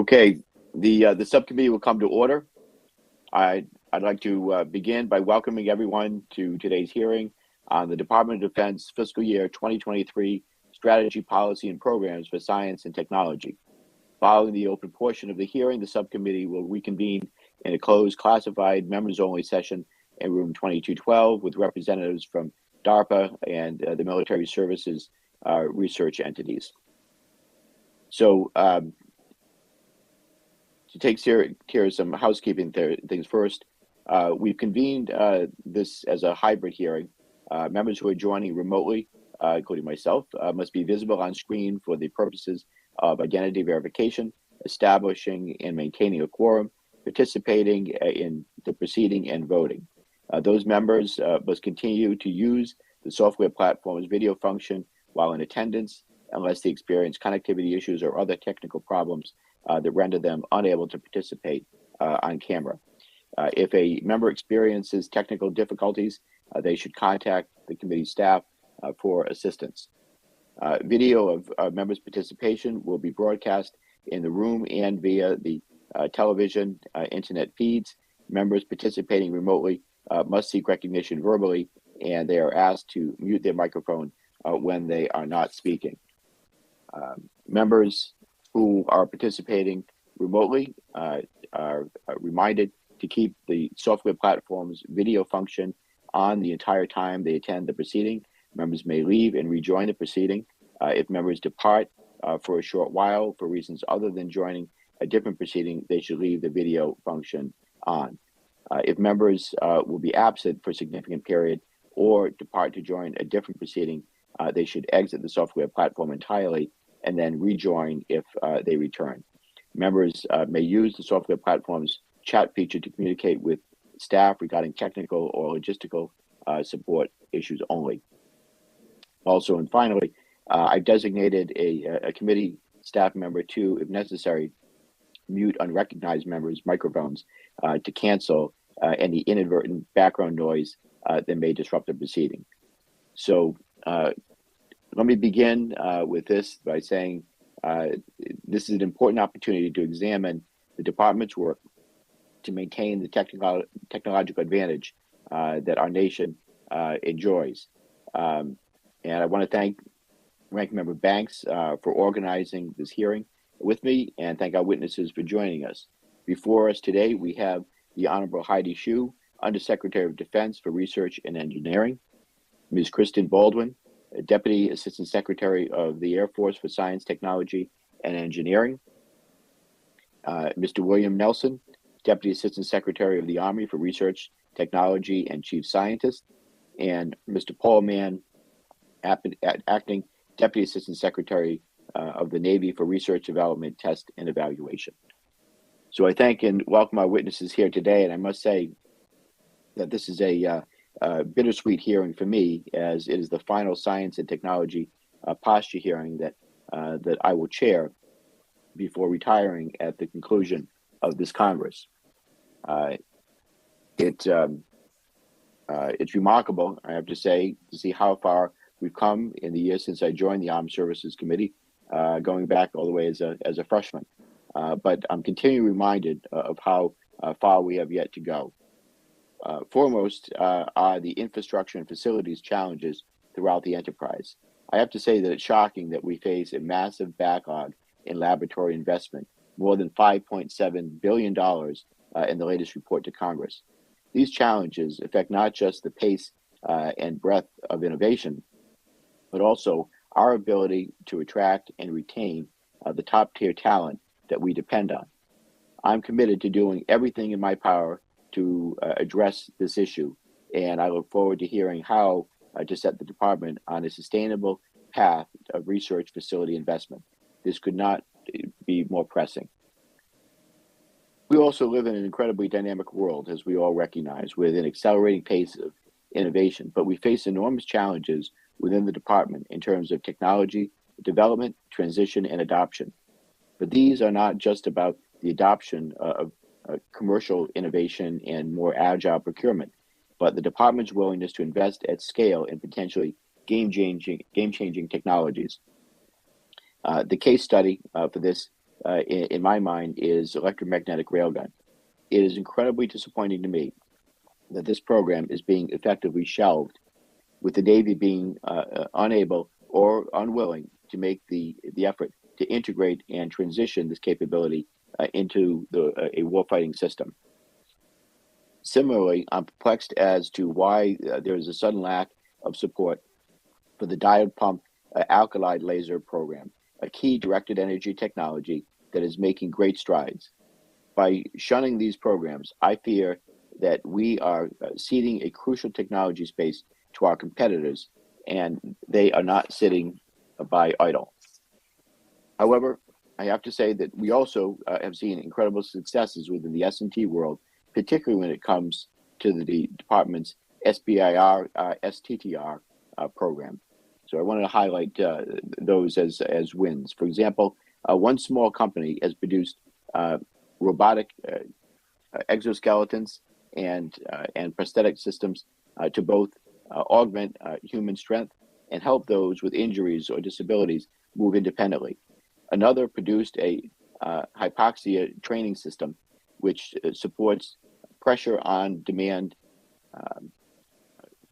Okay, the subcommittee will come to order. I'd like to begin by welcoming everyone to today's hearing on the Department of Defense fiscal year 2023 strategy, policy, and programs for science and technology. Following the open portion of the hearing, the subcommittee will reconvene in a closed, classified, members-only session in room 2212 with representatives from DARPA and the military services research entities. So to take care of some housekeeping things first, we've convened this as a hybrid hearing. Members who are joining remotely, including myself, must be visible on screen for the purposes of identity verification, establishing and maintaining a quorum, participating in the proceeding, and voting. Those members must continue to use the software platform's video function while in attendance, unless they experience connectivity issues or other technical problems that render them unable to participate on camera. If a member experiences technical difficulties, they should contact the committee staff for assistance. Video of members' participation will be broadcast in the room and via the television, internet feeds. Members participating remotely must seek recognition verbally, and they are asked to mute their microphone when they are not speaking. Members who are participating remotely are reminded to keep the software platform's video function on the entire time they attend the proceeding. Members may leave and rejoin the proceeding. If members depart for a short while for reasons other than joining a different proceeding, they should leave the video function on. If members will be absent for a significant period or depart to join a different proceeding, they should exit the software platform entirely and then rejoin if they return. Members may use the software platform's chat feature to communicate with staff regarding technical or logistical support issues only. Also, and finally, I've designated a committee staff member to, if necessary, mute unrecognized members' microphones to cancel any inadvertent background noise that may disrupt the proceeding. So let me begin with this by saying this is an important opportunity to examine the department's work to maintain the technological advantage that our nation enjoys. And I want to thank Ranking Member Banks for organizing this hearing with me, and thank our witnesses for joining us. Before us today, we have the Honorable Heidi Shyu, Undersecretary of Defense for Research and Engineering, Ms. Kristen Baldwin, Deputy Assistant Secretary of the Air Force for Science, Technology, and Engineering, Mr. William Nelson, Deputy Assistant Secretary of the Army for Research, Technology, and Chief Scientist, and Mr. Paul Mann, Acting Deputy Assistant Secretary of the Navy for Research, Development, Test, and Evaluation. So I thank and welcome our witnesses here today, and I must say that this is a bittersweet hearing for me, as it is the final science and technology posture hearing that I will chair before retiring at the conclusion of this Congress. It's remarkable, I have to say, to see how far we've come in the years since I joined the Armed Services Committee, going back all the way as a freshman. But I'm continually reminded of how far we have yet to go. Foremost are the infrastructure and facilities challenges throughout the enterprise. I have to say that it's shocking that we face a massive backlog in laboratory investment, more than $5.7 billion in the latest report to Congress. These challenges affect not just the pace and breadth of innovation, but also our ability to attract and retain the top-tier talent that we depend on. I'm committed to doing everything in my power to address this issue, and I look forward to hearing how to set the department on a sustainable path of research facility investment. This could not be more pressing. We also live in an incredibly dynamic world, as we all recognize, with an accelerating pace of innovation, but we face enormous challenges within the department in terms of technology, development, transition, and adoption. But these are not just about the adoption of commercial innovation and more agile procurement, but the department's willingness to invest at scale in potentially game-changing technologies. The case study for this in my mind, is electromagnetic railgun. It is incredibly disappointing to me that this program is being effectively shelved, with the Navy being unable or unwilling to make the effort to integrate and transition this capability into a warfighting system. Similarly, I'm perplexed as to why there is a sudden lack of support for the diode pump alkali laser program, a key directed energy technology that is making great strides. By shunning these programs, I fear that we are ceding a crucial technology space to our competitors, and they are not sitting by idle. However, I have to say that we also have seen incredible successes within the S&T world, particularly when it comes to the department's SBIR, STTR program. So I wanted to highlight those as wins. For example, one small company has produced robotic exoskeletons and prosthetic systems to both augment human strength and help those with injuries or disabilities move independently. Another produced a hypoxia training system, which supports pressure on demand,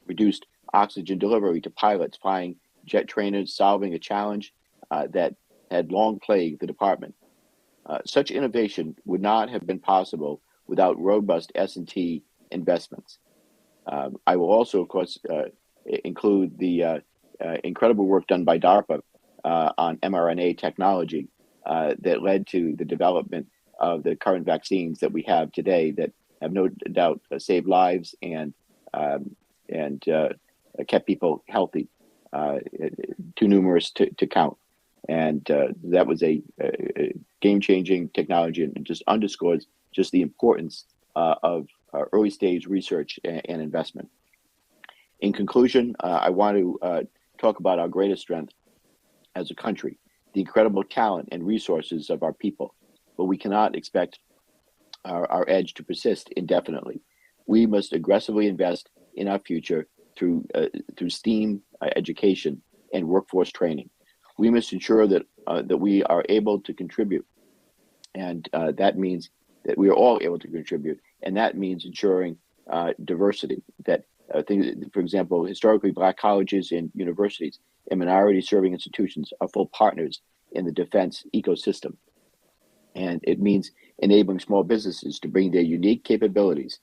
reduced oxygen delivery to pilots flying jet trainers, solving a challenge that had long plagued the department. Such innovation would not have been possible without robust S&T investments. I will also, of course, include the incredible work done by DARPA on mRNA technology that led to the development of the current vaccines that we have today that have no doubt saved lives and kept people healthy, too numerous to count. And that was a game-changing technology, and it just underscores just the importance of early-stage research and investment. In conclusion, I want to talk about our greatest strength as a country, the incredible talent and resources of our people, but we cannot expect our edge to persist indefinitely. We must aggressively invest in our future through STEAM education and workforce training. We must ensure that we are able to contribute, and that means that we are all able to contribute, and that means ensuring diversity. That for example, historically Black colleges and universities and minority-serving institutions are full partners in the defense ecosystem, and it means enabling small businesses to bring their unique capabilities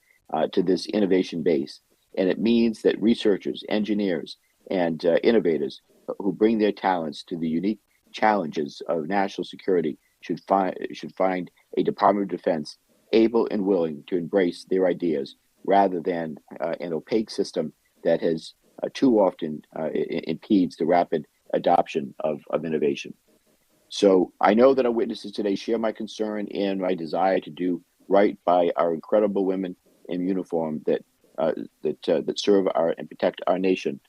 to this innovation base, and it means that researchers, engineers, and innovators who bring their talents to the unique challenges of national security should find a Department of Defense able and willing to embrace their ideas rather than an opaque system that has too often impedes the rapid adoption of innovation. So I know that our witnesses today share my concern and my desire to do right by our incredible women in uniform that serve and protect our nation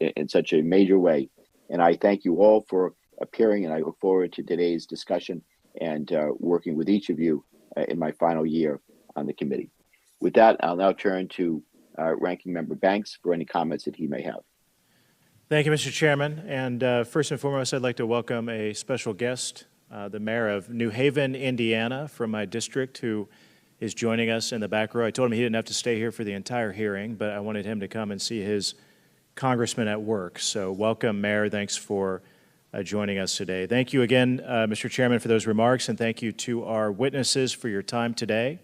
in such a major way. And I thank you all for appearing, and I look forward to today's discussion and working with each of you in my final year on the committee. With that, I'll now turn to Ranking Member Banks for any comments that he may have. Thank you, Mr. Chairman. And first and foremost, I'd like to welcome a special guest, the mayor of New Haven, Indiana, from my district, who is joining us in the back row. I told him he didn't have to stay here for the entire hearing, but I wanted him to come and see his congressman at work. So welcome, Mayor. Thanks for joining us today. Thank you again, Mr. Chairman, for those remarks, and thank you to our witnesses for your time today.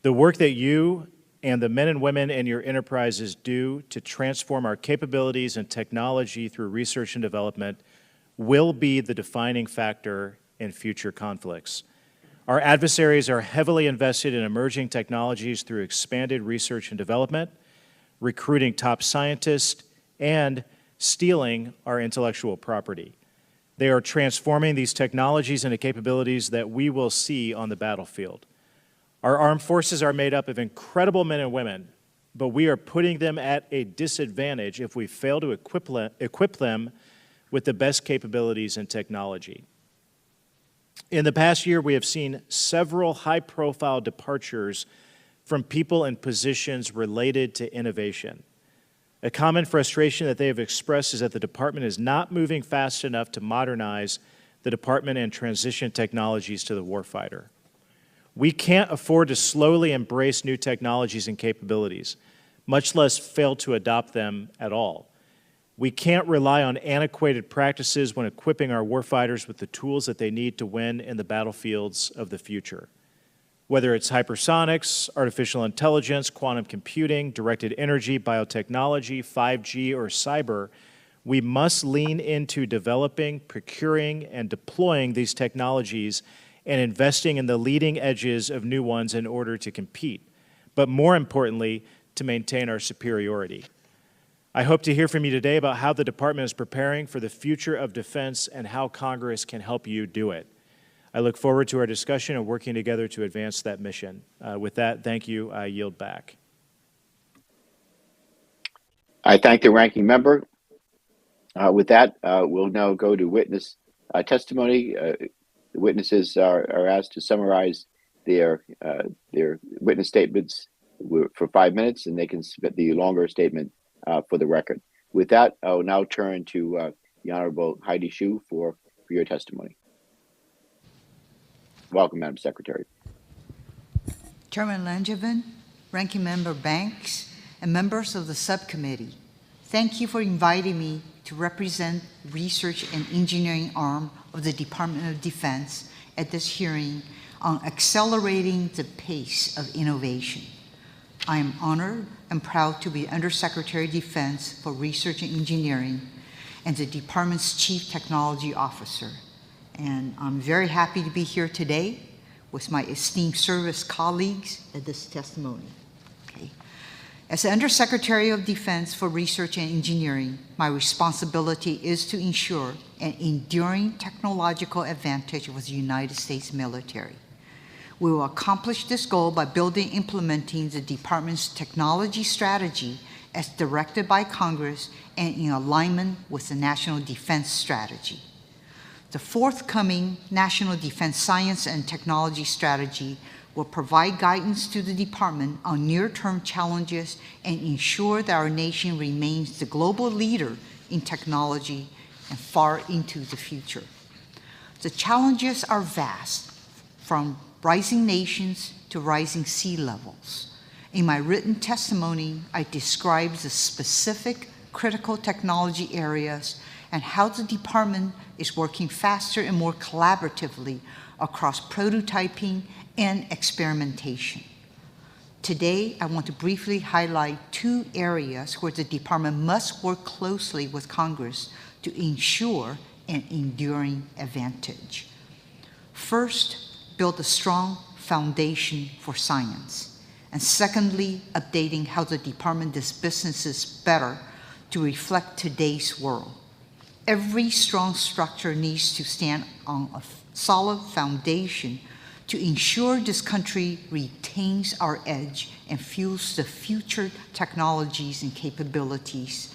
The work that you and the men and women in your enterprises do to transform our capabilities and technology through research and development will be the defining factor in future conflicts. Our adversaries are heavily invested in emerging technologies through expanded research and development, recruiting top scientists, and stealing our intellectual property. They are transforming these technologies into capabilities that we will see on the battlefield. Our armed forces are made up of incredible men and women, but we are putting them at a disadvantage if we fail to equip them with the best capabilities and technology. In the past year, we have seen several high-profile departures from people in positions related to innovation. A common frustration that they have expressed is that the department is not moving fast enough to modernize the department and transition technologies to the warfighter. We can't afford to slowly embrace new technologies and capabilities, much less fail to adopt them at all. We can't rely on antiquated practices when equipping our warfighters with the tools that they need to win in the battlefields of the future. Whether it's hypersonics, artificial intelligence, quantum computing, directed energy, biotechnology, 5G, or cyber, we must lean into developing, procuring, and deploying these technologies and investing in the leading edges of new ones in order to compete, but more importantly, to maintain our superiority. I hope to hear from you today about how the department is preparing for the future of defense and how Congress can help you do it. I look forward to our discussion and working together to advance that mission. With that, thank you. I yield back. I thank the ranking member. With that, we'll now go to witness testimony. The witnesses are asked to summarize their witness statements for 5 minutes, and they can submit the longer statement for the record. With that, I'll now turn to the Honorable Heidi Shyu for your testimony. Welcome, Madam Secretary. Chairman Langevin, Ranking Member Banks, and members of the subcommittee, thank you for inviting me to represent research and engineering arm of the Department of Defense at this hearing on accelerating the pace of innovation. I am honored and proud to be Undersecretary of Defense for Research and Engineering and the Department's Chief Technology Officer. And I'm very happy to be here today with my esteemed service colleagues at this testimony. Okay. As the Undersecretary of Defense for Research and Engineering, my responsibility is to ensure an enduring technological advantage of the United States military. We will accomplish this goal by building and implementing the Department's technology strategy as directed by Congress and in alignment with the National Defense Strategy. The forthcoming National Defense Science and Technology Strategy will provide guidance to the Department on near-term challenges and ensure that our nation remains the global leader in technology and far into the future. The challenges are vast, from rising nations to rising sea levels. In my written testimony, I describe the specific critical technology areas and how the department is working faster and more collaboratively across prototyping and experimentation. Today, I want to briefly highlight 2 areas where the department must work closely with Congress to ensure an enduring advantage. First, build a strong foundation for science. And secondly, updating how the department does businesses better to reflect today's world. Every strong structure needs to stand on a solid foundation to ensure this country retains our edge and fuels the future technologies and capabilities.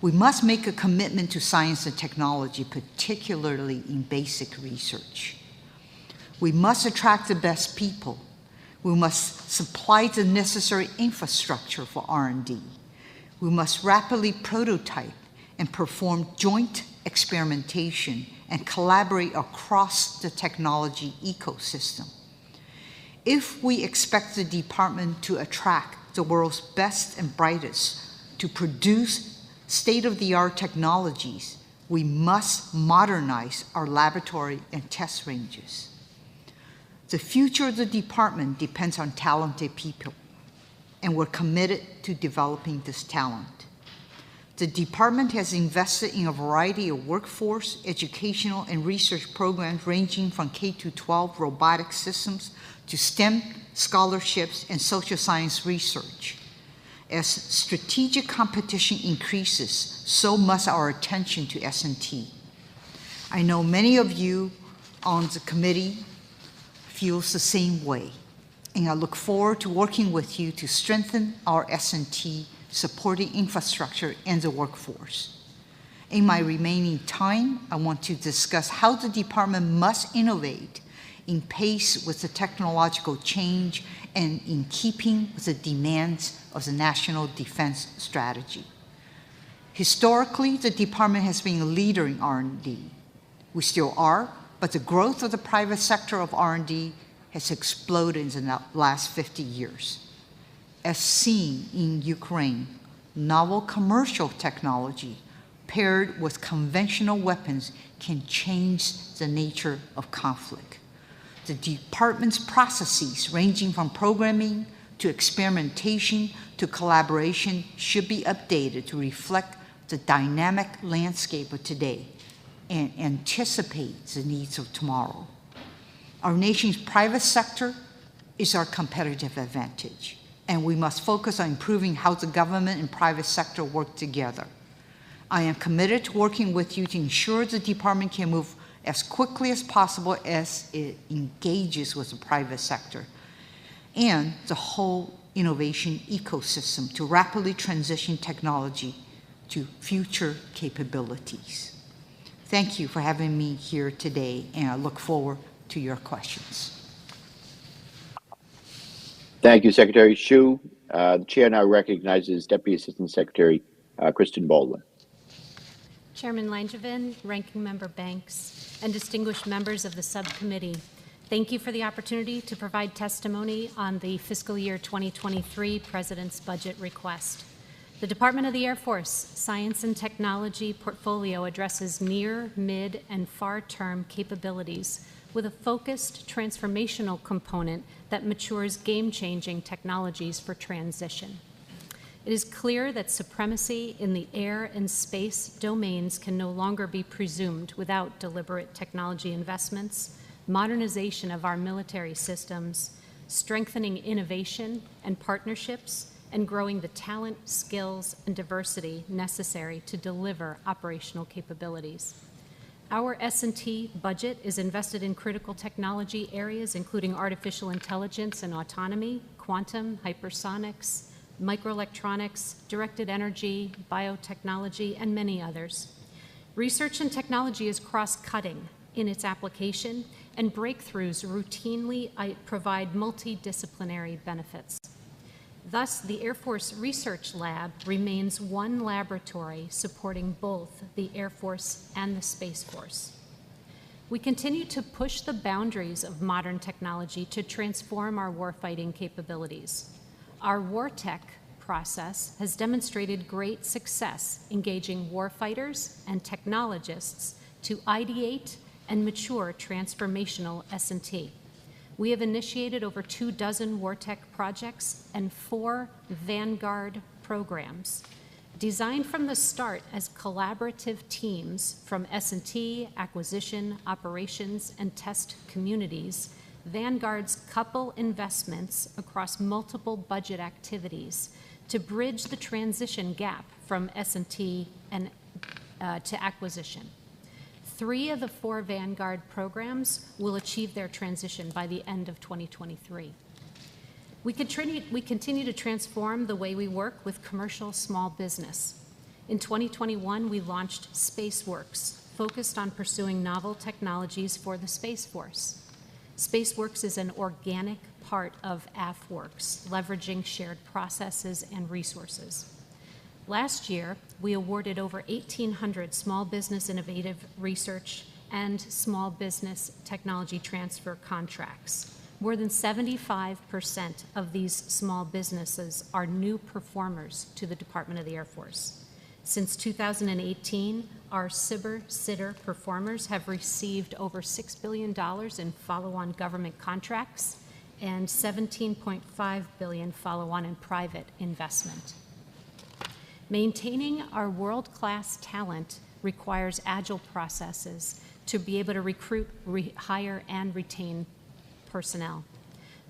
We must make a commitment to science and technology, particularly in basic research. We must attract the best people. We must supply the necessary infrastructure for R&D. We must rapidly prototype and perform joint experimentation and collaborate across the technology ecosystem. If we expect the department to attract the world's best and brightest to produce state-of-the-art technologies, we must modernize our laboratory and test ranges. The future of the department depends on talented people, and we're committed to developing this talent. The department has invested in a variety of workforce, educational, and research programs ranging from K-12 robotic systems to STEM scholarships and social science research. As strategic competition increases, so must our attention to S&T. I know many of you on the committee feels the same way, and I look forward to working with you to strengthen our S&T supporting infrastructure and the workforce. In my remaining time, I want to discuss how the department must innovate in pace with the technological change and in keeping with the demands of the National Defense Strategy. Historically, the department has been a leader in R&D. We still are, but the growth of the private sector of R&D has exploded in the last 50 years. As seen in Ukraine, novel commercial technology paired with conventional weapons can change the nature of conflict. The department's processes, ranging from programming to experimentation to collaboration, should be updated to reflect the dynamic landscape of today and anticipate the needs of tomorrow. Our nation's private sector is our competitive advantage, and we must focus on improving how the government and private sector work together. I am committed to working with you to ensure the department can move as quickly as possible as it engages with the private sector and the whole innovation ecosystem to rapidly transition technology to future capabilities. Thank you for having me here today, and I look forward to your questions. Thank you, Secretary Shyu. The chair now recognizes Deputy Assistant Secretary Kristen Baldwin. Chairman Langevin, Ranking Member Banks, and distinguished members of the subcommittee, thank you for the opportunity to provide testimony on the fiscal year 2023 President's budget request. The Department of the Air Force Science and Technology portfolio addresses near, mid, and far-term capabilities with a focused transformational component that matures game-changing technologies for transition. It is clear that supremacy in the air and space domains can no longer be presumed without deliberate technology investments, modernization of our military systems, strengthening innovation and partnerships, and growing the talent, skills, and diversity necessary to deliver operational capabilities. Our S&T budget is invested in critical technology areas, including artificial intelligence and autonomy, quantum, hypersonics, microelectronics, directed energy, biotechnology, and many others. Research and technology is cross-cutting in its application, and breakthroughs routinely provide multidisciplinary benefits. Thus, the Air Force Research Lab remains one laboratory supporting both the Air Force and the Space Force. We continue to push the boundaries of modern technology to transform our warfighting capabilities. Our WarTech process has demonstrated great success engaging warfighters and technologists to ideate and mature transformational S&T. We have initiated over 24 WarTech projects and 4 Vanguard programs. Designed from the start as collaborative teams from S&T, acquisition, operations, and test communities, Vanguards couple investments across multiple budget activities to bridge the transition gap from S&T and to acquisition. 3 of the 4 Vanguard programs will achieve their transition by the end of 2023. We continue to transform the way we work with commercial small business. In 2021, we launched SpaceWorks, focused on pursuing novel technologies for the Space Force. SpaceWorks is an organic part of AFWorks, leveraging shared processes and resources. Last year, we awarded over 1,800 small business innovative research and small business technology transfer contracts. More than 75% of these small businesses are new performers to the Department of the Air Force. Since 2018, our SBIR performers have received over $6 billion in follow-on government contracts and $17.5 billion follow-on in private investment. Maintaining our world-class talent requires agile processes to be able to recruit, hire, and retain personnel.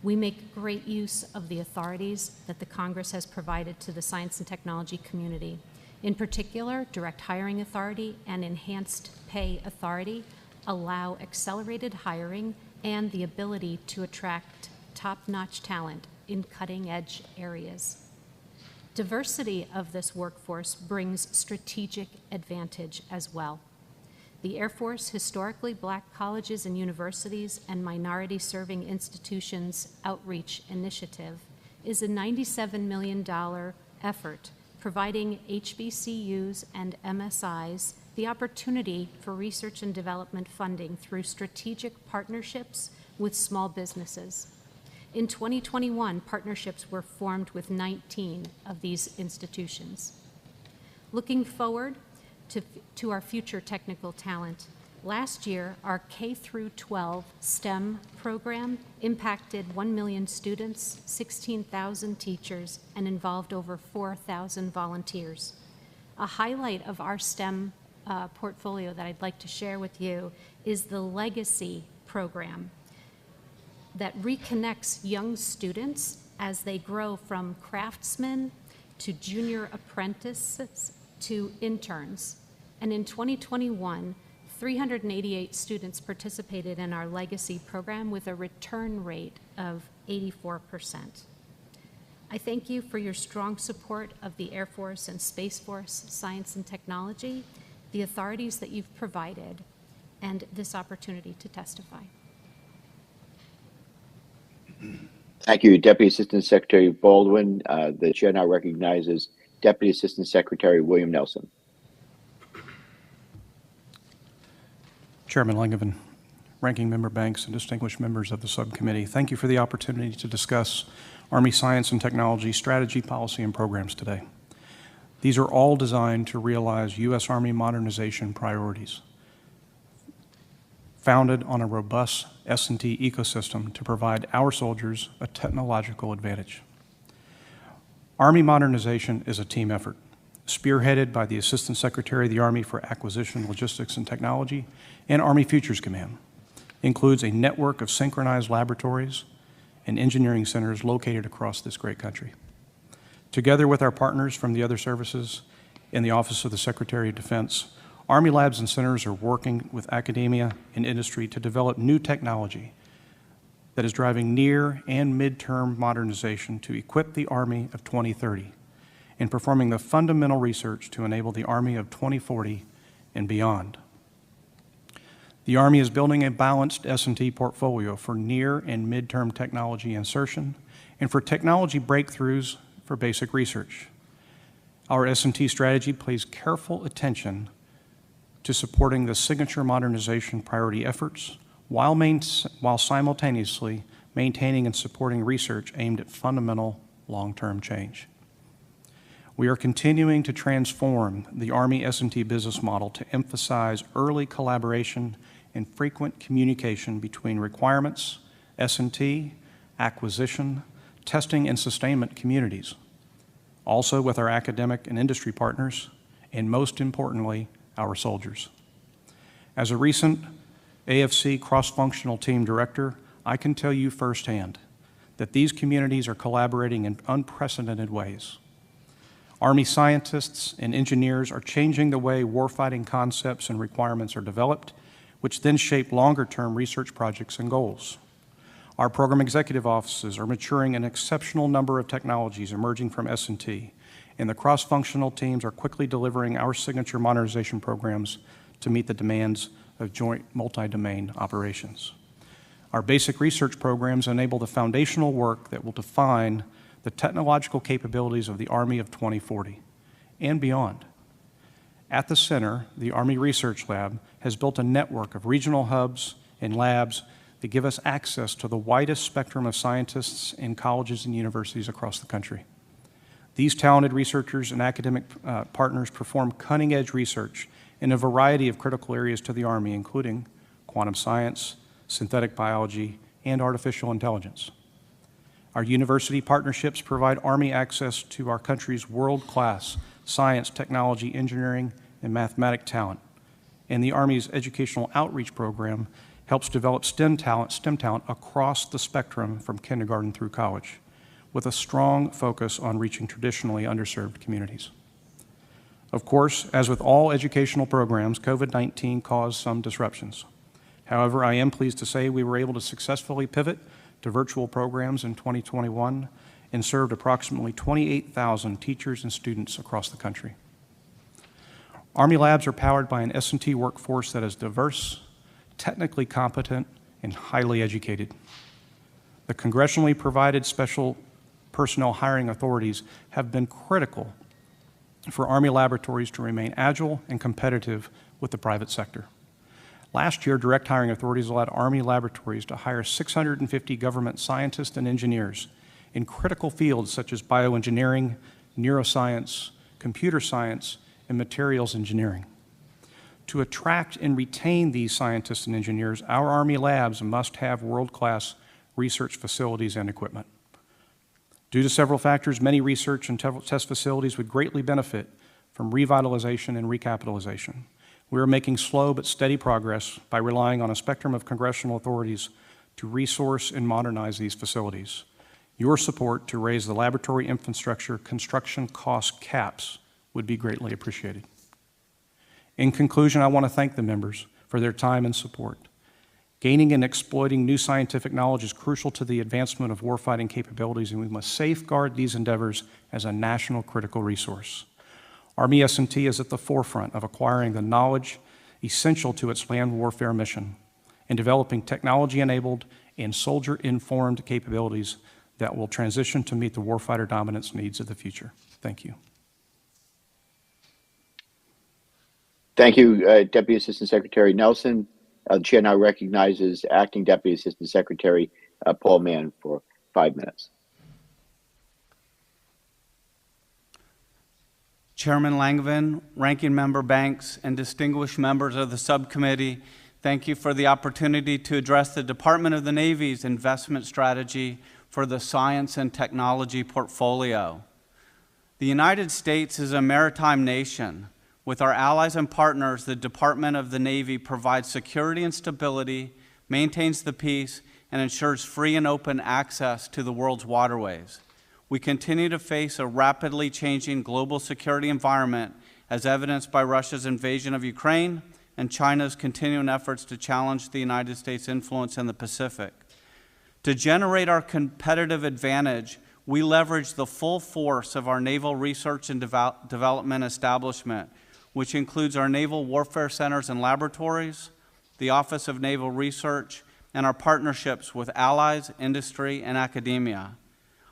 We make great use of the authorities that the Congress has provided to the science and technology community. In particular, direct hiring authority and enhanced pay authority allow accelerated hiring and the ability to attract top-notch talent in cutting-edge areas. Diversity of this workforce brings strategic advantage as well. The Air Force Historically Black Colleges and Universities and Minority Serving Institutions Outreach Initiative is a $97 million effort providing HBCUs and MSIs the opportunity for research and development funding through strategic partnerships with small businesses. In 2021, partnerships were formed with 19 of these institutions. Looking forward to our future technical talent, last year, our K-12 STEM program impacted 1 million students, 16,000 teachers, and involved over 4,000 volunteers. A highlight of our STEM portfolio that I'd like to share with you is the Legacy program that reconnects young students as they grow from craftsmen to junior apprentices to interns. And in 2021, 388 students participated in our Legacy program with a return rate of 84%. I thank you for your strong support of the Air Force and Space Force Science and Technology, the authorities that you've provided, and this opportunity to testify. Thank you, Deputy Assistant Secretary Baldwin. The chair now recognizes Deputy Assistant Secretary William Nelson. Chairman Langevin, Ranking Member Banks, and distinguished members of the subcommittee, thank you for the opportunity to discuss Army Science and Technology strategy, policy, and programs today. These are all designed to realize U.S. Army modernization priorities, founded on a robust S&T ecosystem to provide our soldiers a technological advantage. Army modernization is a team effort, spearheaded by the Assistant Secretary of the Army for Acquisition, Logistics, and Technology, and Army Futures Command. Includes a network of synchronized laboratories and engineering centers located across this great country. Together with our partners from the other services in the Office of the Secretary of Defense, Army labs and centers are working with academia and industry to develop new technology that is driving near and midterm modernization to equip the Army of 2030 and performing the fundamental research to enable the Army of 2040 and beyond. The Army is building a balanced S&T portfolio for near and midterm technology insertion and for technology breakthroughs for basic research. Our S&T strategy pays careful attention to supporting the signature modernization priority efforts while simultaneously maintaining and supporting research aimed at fundamental long-term change. We are continuing to transform the Army S&T business model to emphasize early collaboration and frequent communication between requirements, S&T, acquisition, testing, and sustainment communities, also with our academic and industry partners, and most importantly, our soldiers. As a recent AFC cross-functional team director, I can tell you firsthand that these communities are collaborating in unprecedented ways. Army scientists and engineers are changing the way warfighting concepts and requirements are developed, which then shape longer-term research projects and goals. Our program executive offices are maturing an exceptional number of technologies emerging from S&T, and the cross-functional teams are quickly delivering our signature modernization programs to meet the demands of joint multi-domain operations. Our basic research programs enable the foundational work that will define the technological capabilities of the Army of 2040 and beyond. At the center, the Army Research Lab has built a network of regional hubs and labs that give us access to the widest spectrum of scientists in colleges and universities across the country. These talented researchers and academic partners perform cutting-edge research in a variety of critical areas to the Army, including quantum science, synthetic biology, and artificial intelligence. Our university partnerships provide Army access to our country's world-class science, technology, engineering, and mathematic talent. And the Army's educational outreach program helps develop STEM talent across the spectrum from kindergarten through college, with a strong focus on reaching traditionally underserved communities. Of course, as with all educational programs, COVID-19 caused some disruptions. However, I am pleased to say we were able to successfully pivot to virtual programs in 2021 and served approximately 28,000 teachers and students across the country. Army labs are powered by an S&T workforce that is diverse, technically competent, and highly educated. The congressionally provided special personnel hiring authorities have been critical for Army laboratories to remain agile and competitive with the private sector. Last year, direct hiring authorities allowed Army laboratories to hire 650 government scientists and engineers in critical fields such as bioengineering, neuroscience, computer science, and materials engineering. To attract and retain these scientists and engineers, our Army labs must have world-class research facilities and equipment. Due to several factors, many research and test facilities would greatly benefit from revitalization and recapitalization. We are making slow but steady progress by relying on a spectrum of congressional authorities to resource and modernize these facilities. Your support to raise the laboratory infrastructure construction cost caps would be greatly appreciated. In conclusion, I want to thank the members for their time and support. Gaining and exploiting new scientific knowledge is crucial to the advancement of warfighting capabilities, and we must safeguard these endeavors as a national critical resource. Army S&T is at the forefront of acquiring the knowledge essential to its land warfare mission and developing technology-enabled and soldier-informed capabilities that will transition to meet the warfighter dominance needs of the future. Thank you. Thank you, Deputy Assistant Secretary Nelson. The chair now recognizes Acting Deputy Assistant Secretary Paul Mann for 5 minutes. Chairman Langevin, Ranking Member Banks, and distinguished members of the subcommittee, thank you for the opportunity to address the Department of the Navy's investment strategy for the science and technology portfolio. The United States is a maritime nation. With our allies and partners, the Department of the Navy provides security and stability, maintains the peace, and ensures free and open access to the world's waterways. We continue to face a rapidly changing global security environment as evidenced by Russia's invasion of Ukraine and China's continuing efforts to challenge the United States' influence in the Pacific. To generate our competitive advantage, we leverage the full force of our Naval Research and Development establishment, which includes our Naval Warfare Centers and Laboratories, the Office of Naval Research, and our partnerships with allies, industry, and academia.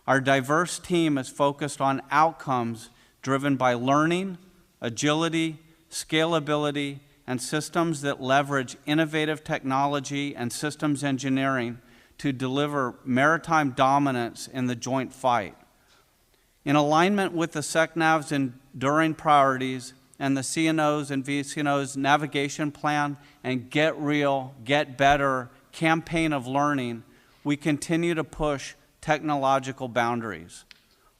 Our diverse team is focused on outcomes driven by learning, agility, scalability, and systems that leverage innovative technology and systems engineering to deliver maritime dominance in the joint fight. In alignment with the SECNAV's enduring priorities and the CNO's and VCNO's navigation plan and Get Real, Get Better campaign of learning, we continue to push technological boundaries.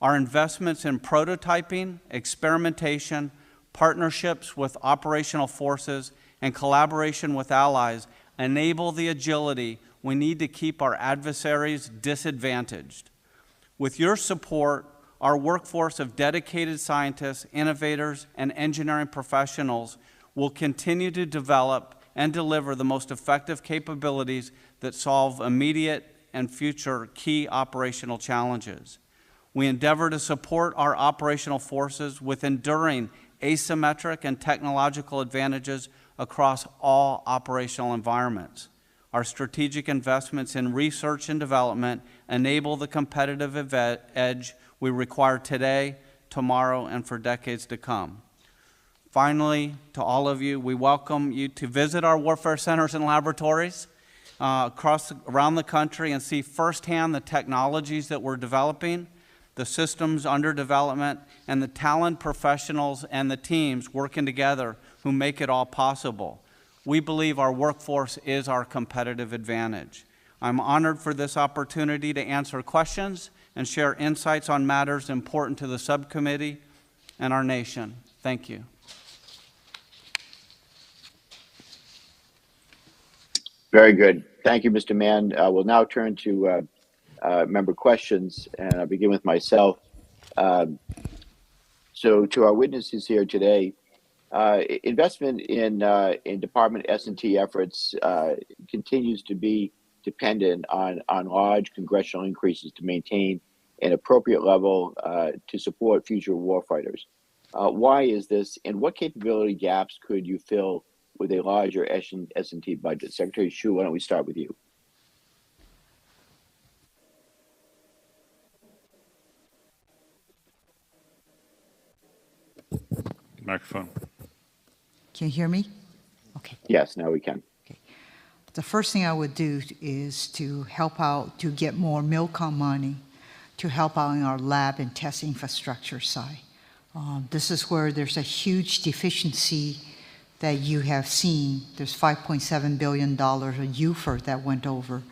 Our investments in prototyping, experimentation, partnerships with operational forces, and collaboration with allies enable the agility we need to keep our adversaries disadvantaged. With your support, our workforce of dedicated scientists, innovators, and engineering professionals will continue to develop and deliver the most effective capabilities that solve immediate and future key operational challenges. We endeavor to support our operational forces with enduring asymmetric and technological advantages across all operational environments. Our strategic investments in research and development enable the competitive edge we require today, tomorrow, and for decades to come. Finally, to all of you, we welcome you to visit our warfare centers and laboratories around the country and see firsthand the technologies that we're developing, the systems under development, and the talent professionals and the teams working together who make it all possible. We believe our workforce is our competitive advantage. I'm honored for this opportunity to answer questions and share insights on matters important to the subcommittee and our nation. Thank you. Very good. Thank you, Mr. Mann. We'll now turn to member questions, and I'll begin with myself. So to our witnesses here today, investment in Department S&T efforts continues to be dependent on large congressional increases to maintain an appropriate level to support future warfighters. Why is this, and what capability gaps could you fill with a larger S&T budget? Secretary Shyu, why don't we start with you? Microphone. Can you hear me? Yes, now we can. The first thing I would do is to help out to get more MILCOM money to help out in our lab and test infrastructure side. This is where there's a huge deficiency that you have seen. There's $5.7 billion of UFR that went over.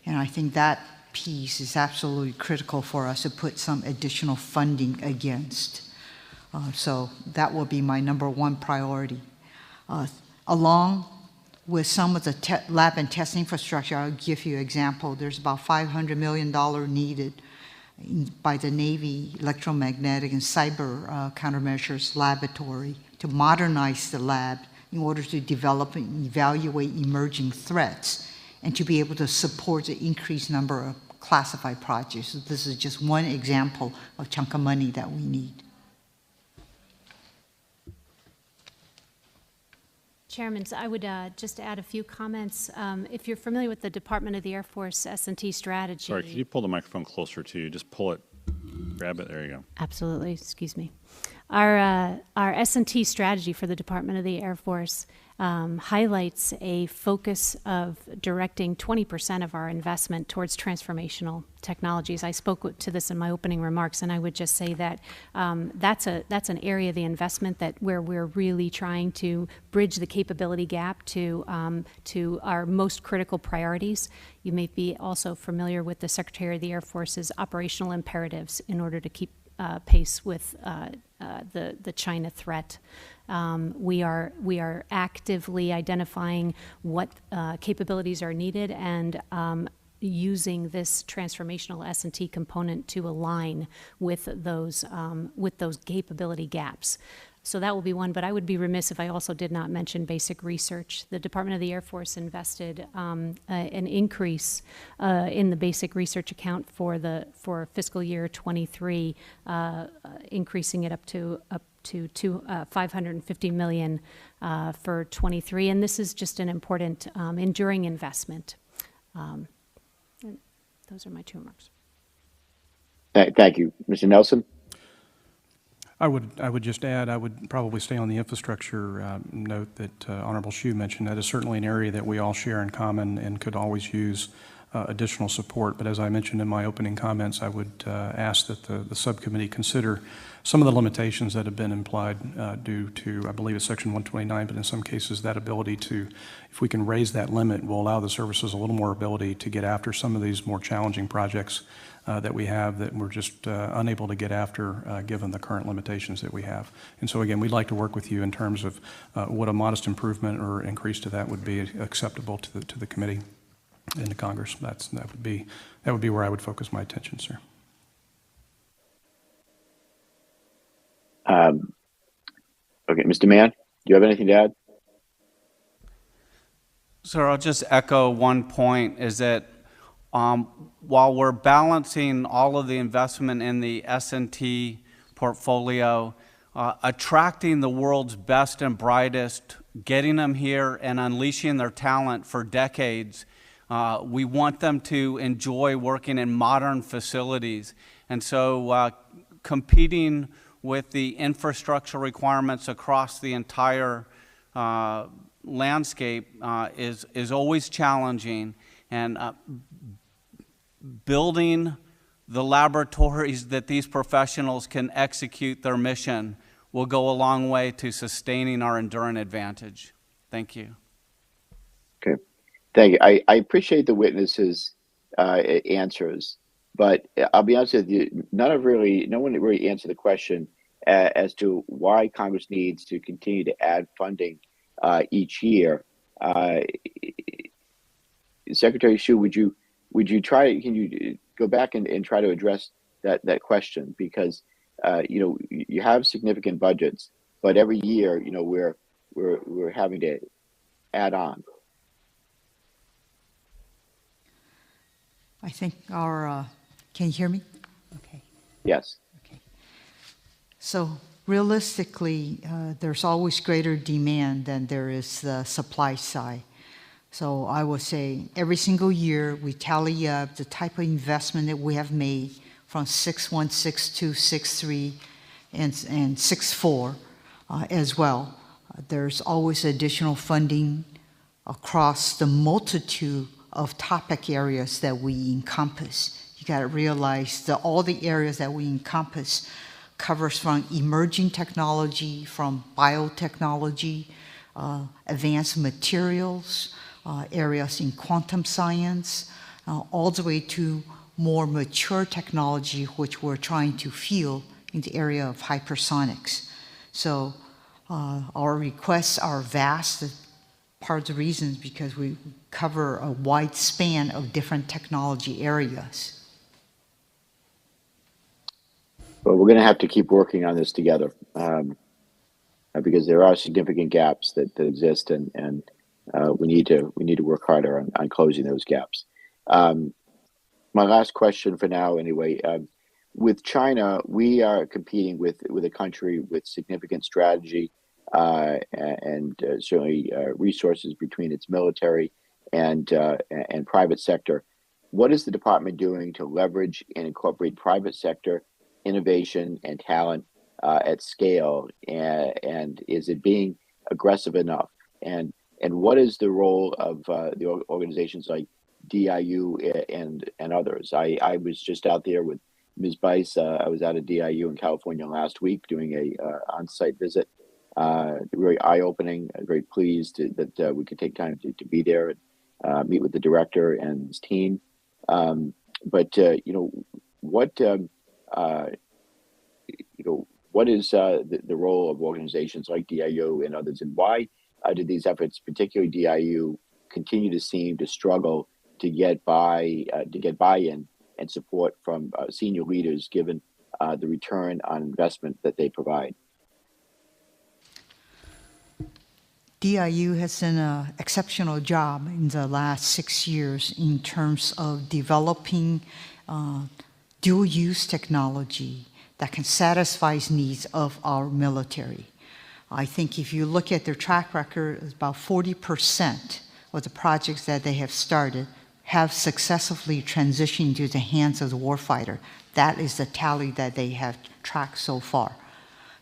And I think that piece is absolutely critical for us to put some additional funding against. So that will be my #1 priority. Along with some of the lab and test infrastructure, I'll give you an example. There's about $500 million needed by the Navy Electromagnetic and Cyber Countermeasures Laboratory to modernize the lab in order to develop and evaluate emerging threats and to be able to support the increased number of classified projects. So this is just one example of chunk of money that we need. Chairman, so I would just add a few comments. If you're familiar with the Department of the Air Force S&T strategy. Sorry, could you pull the microphone closer to you? Just pull it, grab it, there you go. Absolutely, excuse me. Our S&T strategy for the Department of the Air Force highlights a focus of directing 20% of our investment towards transformational technologies. I spoke to this in my opening remarks, and I would just say that that's an area of the investment where we're really trying to bridge the capability gap to our most critical priorities. You may be also familiar with the Secretary of the Air Force's operational imperatives in order to keep pace with the China threat. We are actively identifying what capabilities are needed and using this transformational S&T component to align with those capability gaps. So that will be one, but I would be remiss if I also did not mention basic research. The Department of the Air Force invested an increase in the basic research account for fiscal year 23, increasing it up to $550 million for 23, and this is just an important enduring investment. Those are my 2 remarks. Thank you. Mr. Nelson? I would just add, I would probably stay on the infrastructure note that Honorable Shyu mentioned. That is certainly an area that we all share in common and could always use additional support. But as I mentioned in my opening comments, I would ask that the subcommittee consider some of the limitations that have been implied due to, I believe it's Section 129, but in some cases that ability to, if we can raise that limit, will allow the services a little more ability to get after some of these more challenging projects that we have that we're just unable to get after given the current limitations that we have. And so again, we'd like to work with you in terms of what a modest improvement or increase to that would be acceptable to the committee and to Congress. That would be where I would focus my attention, sir. Okay, Mr. Mann, do you have anything to add? Sir, I'll just echo one point, is that while we're balancing all of the investment in the S&T portfolio, attracting the world's best and brightest, getting them here and unleashing their talent for decades, we want them to enjoy working in modern facilities. And so competing with the infrastructure requirements across the entire landscape is always challenging. And building the laboratories that these professionals can execute their mission will go a long way to sustaining our enduring advantage. Thank you. Okay, thank you. I appreciate the witnesses' answers, but I'll be honest with you, no one really answered the question as to why Congress needs to continue to add funding each year. Secretary Shyu, would you try? Can you go back and try to address that question? Because you have significant budgets, but every year we're having to add on. I think our can you hear me? Okay. Yes. Okay. So realistically, there's always greater demand than there is the supply side. So I would say every single year we tally up the type of investment that we have made from 6.1, 6.2, 6.3, and 6.4 as well. There's always additional funding across the multitude of topic areas that we encompass. You got to realize that all the areas that we encompass covers from emerging technology, from biotechnology, advanced materials, areas in quantum science, all the way to more mature technology, which we're trying to field in the area of hypersonics. So our requests are vast. Part of the reason is because we cover a wide span of different technology areas. But we're going to have to keep working on this together because there are significant gaps that exist, and we need to work harder on closing those gaps. My last question for now, anyway. With China, we are competing with a country with significant strategy and certainly resources between its military and private sector. What is the department doing to leverage and incorporate private sector innovation and talent at scale, and is it being aggressive enough? And what is the role of the organizations like DIU and others? I was just out there with Ms. Bice. I was out at DIU in California last week doing a on-site visit. Very eye-opening. Very pleased that we could take time to be there and meet with the director and his team. But what is the role of organizations like DIU and others, and why did these efforts, particularly DIU, continue to seem to struggle to get buy-in and support from senior leaders, given the return on investment that they provide? DIU has done an exceptional job in the last 6 years in terms of developing dual-use technology that can satisfy needs of our military. I think if you look at their track record, about 40% of the projects that they have started have successfully transitioned into the hands of the warfighter. That is the tally that they have tracked so far.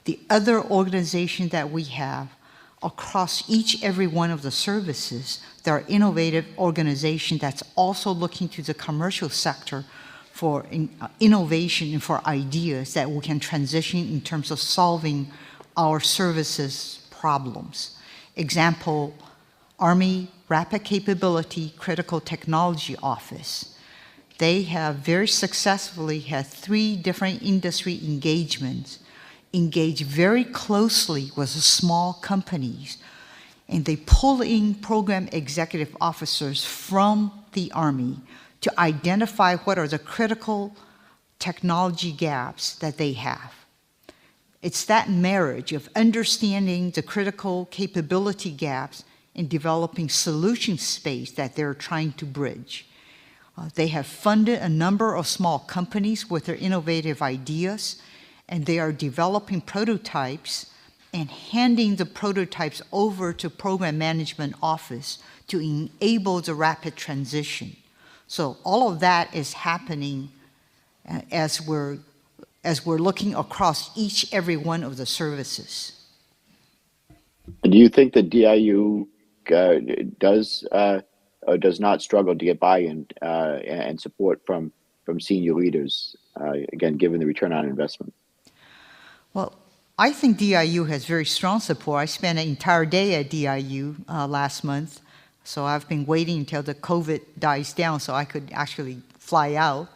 The other organization that we have across every one of the services, there are innovative organizations that's also looking to the commercial sector for innovation and for ideas that we can transition in terms of solving our services problems. Example, Army Rapid Capability Critical Technology Office. They have very successfully had 3 different industry engagements, engaged very closely with the small companies, and they pull in program executive officers from the Army to identify what are the critical technology gaps that they have. It's that marriage of understanding the critical capability gaps and developing solution space that they're trying to bridge. They have funded a number of small companies with their innovative ideas, and they are developing prototypes and handing the prototypes over to Program Management Office to enable the rapid transition. So all of that is happening as we're looking across every one of the services. Do you think that DIU does not struggle to get buy-in and support from senior leaders, again, given the return on investment? Well, I think DIU has very strong support. I spent an entire day at DIU last month, so I've been waiting until the COVID dies down so I could actually fly out.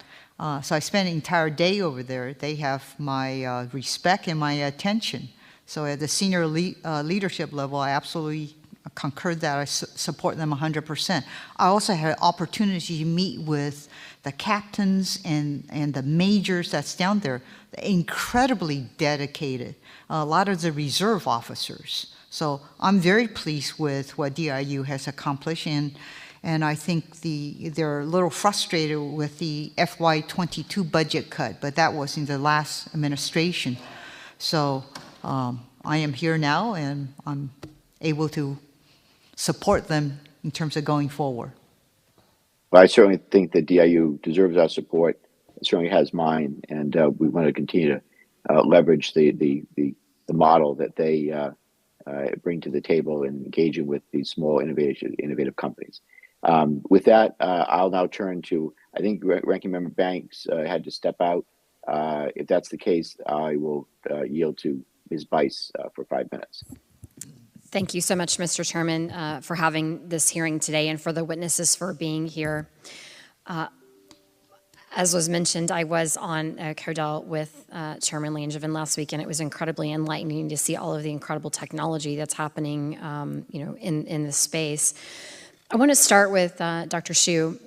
So I spent an entire day over there. They have my respect and my attention. So at the senior leadership level, I absolutely concur that I support them 100%. I also had an opportunity to meet with the captains and the majors that's down there. They're incredibly dedicated. A lot of the reserve officers. So I'm very pleased with what DIU has accomplished, and I think they're a little frustrated with the FY22 budget cut, but that was in the last administration. So I am here now, and I'm able to support them in terms of going forward. Well, I certainly think that DIU deserves our support. It certainly has mine, and we want to continue to leverage the model that they bring to the table in engaging with these small innovative companies. With that, I'll now turn to, I think Ranking Member Banks had to step out. If that's the case, I will yield to Ms. Bice for 5 minutes. Thank you so much, Mr. Chairman, for having this hearing today and for the witnesses for being here. As was mentioned, I was on CODEL with Chairman Langevin last week, and it was incredibly enlightening to see all of the incredible technology that's happening, in this space. I want to start with Dr. Shyu.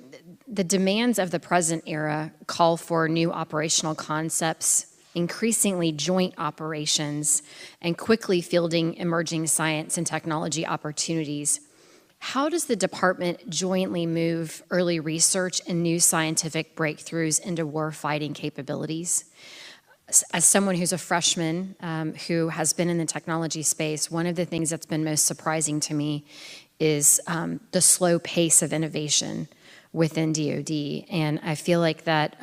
The demands of the present era call for new operational concepts, increasingly joint operations, and quickly fielding emerging science and technology opportunities. How does the department jointly move early research and new scientific breakthroughs into warfighting capabilities? As someone who's a freshman who has been in the technology space, one of the things that's been most surprising to me is the slow pace of innovation within DOD. And I feel like that,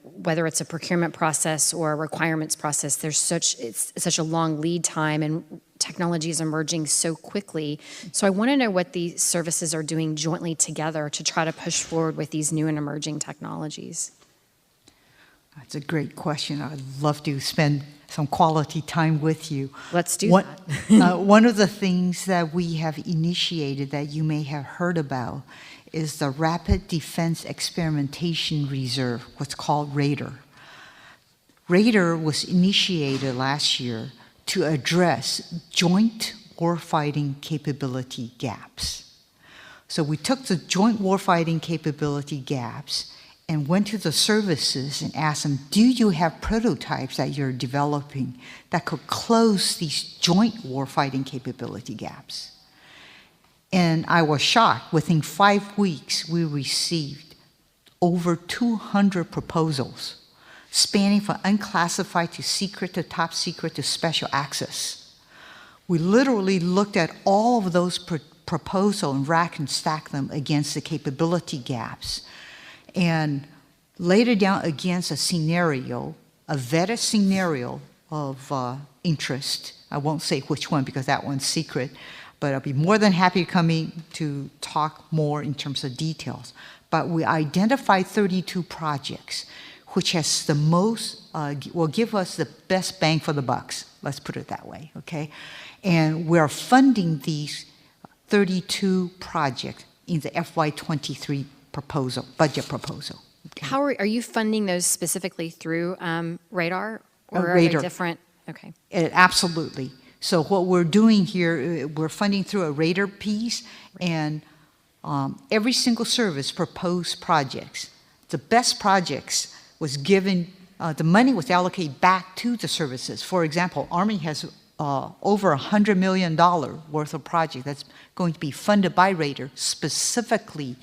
whether it's a procurement process or a requirements process, it's such a long lead time, and technology is emerging so quickly. So I want to know what these services are doing jointly together to try to push forward with these new and emerging technologies. That's a great question. I'd love to spend some quality time with you. Let's do that. One of the things that we have initiated that you may have heard about is the Rapid Defense Experimentation Reserve, what's called RADAR. RADAR was initiated last year to address joint warfighting capability gaps. So we took the joint warfighting capability gaps and went to the services and asked them, do you have prototypes that you're developing that could close these joint warfighting capability gaps? And I was shocked. Within 5 weeks, we received over 200 proposals, spanning from unclassified to secret to top secret to special access. We literally looked at all of those proposals and rack and stack them against the capability gaps, and laid it down against a scenario, a vetted scenario of interest. I won't say which one because that one's secret, but I'll be more than happy to come in to talk more in terms of details. But we identified 32 projects, which has the most, will give us the best bang for the bucks, let's put it that way, okay? And we're funding these 32 projects in the FY23 proposal, budget proposal. Okay? How are you funding those specifically through RADAR, or are RADAR. they different? Okay. Absolutely. So what we're doing here, we're funding through a RADAR piece, and every single service proposed projects. The best projects was given, the money was allocated back to the services. For example, Army has over $100 million worth of project that's going to be funded by RADAR specifically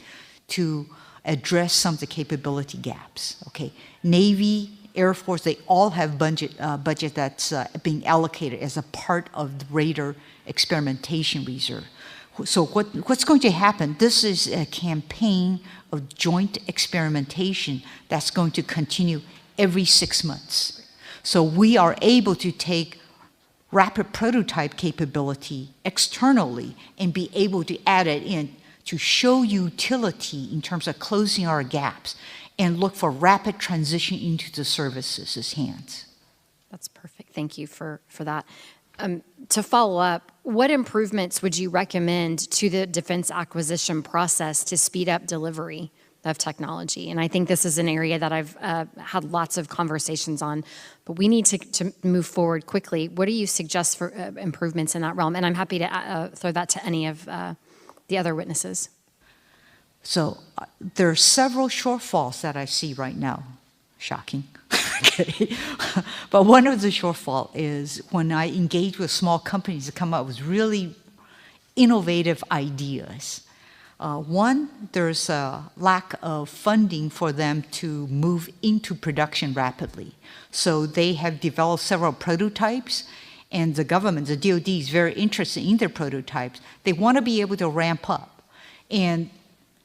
to address some of the capability gaps. Okay, Navy, Air Force, they all have budget that's being allocated as a part of the RADAR experimentation reserve. So what's going to happen? This is a campaign of joint experimentation that's going to continue every 6 months. So we are able to take rapid prototype capability externally and be able to add it in to show utility in terms of closing our gaps and look for rapid transition into the services' hands. That's perfect. Thank you for that. To follow up, what improvements would you recommend to the defense acquisition process to speed up delivery of technology? And I think this is an area that I've had lots of conversations on, but we need to move forward quickly. What do you suggest for improvements in that realm? And I'm happy to throw that to any of the other witnesses. So there are several shortfalls that I see right now. Shocking. Okay. But one of the shortfall is when I engage with small companies to come up with really innovative ideas. One, there's a lack of funding for them to move into production rapidly. So they have developed several prototypes, and the government, the DOD, is very interested in their prototypes. They want to be able to ramp up, and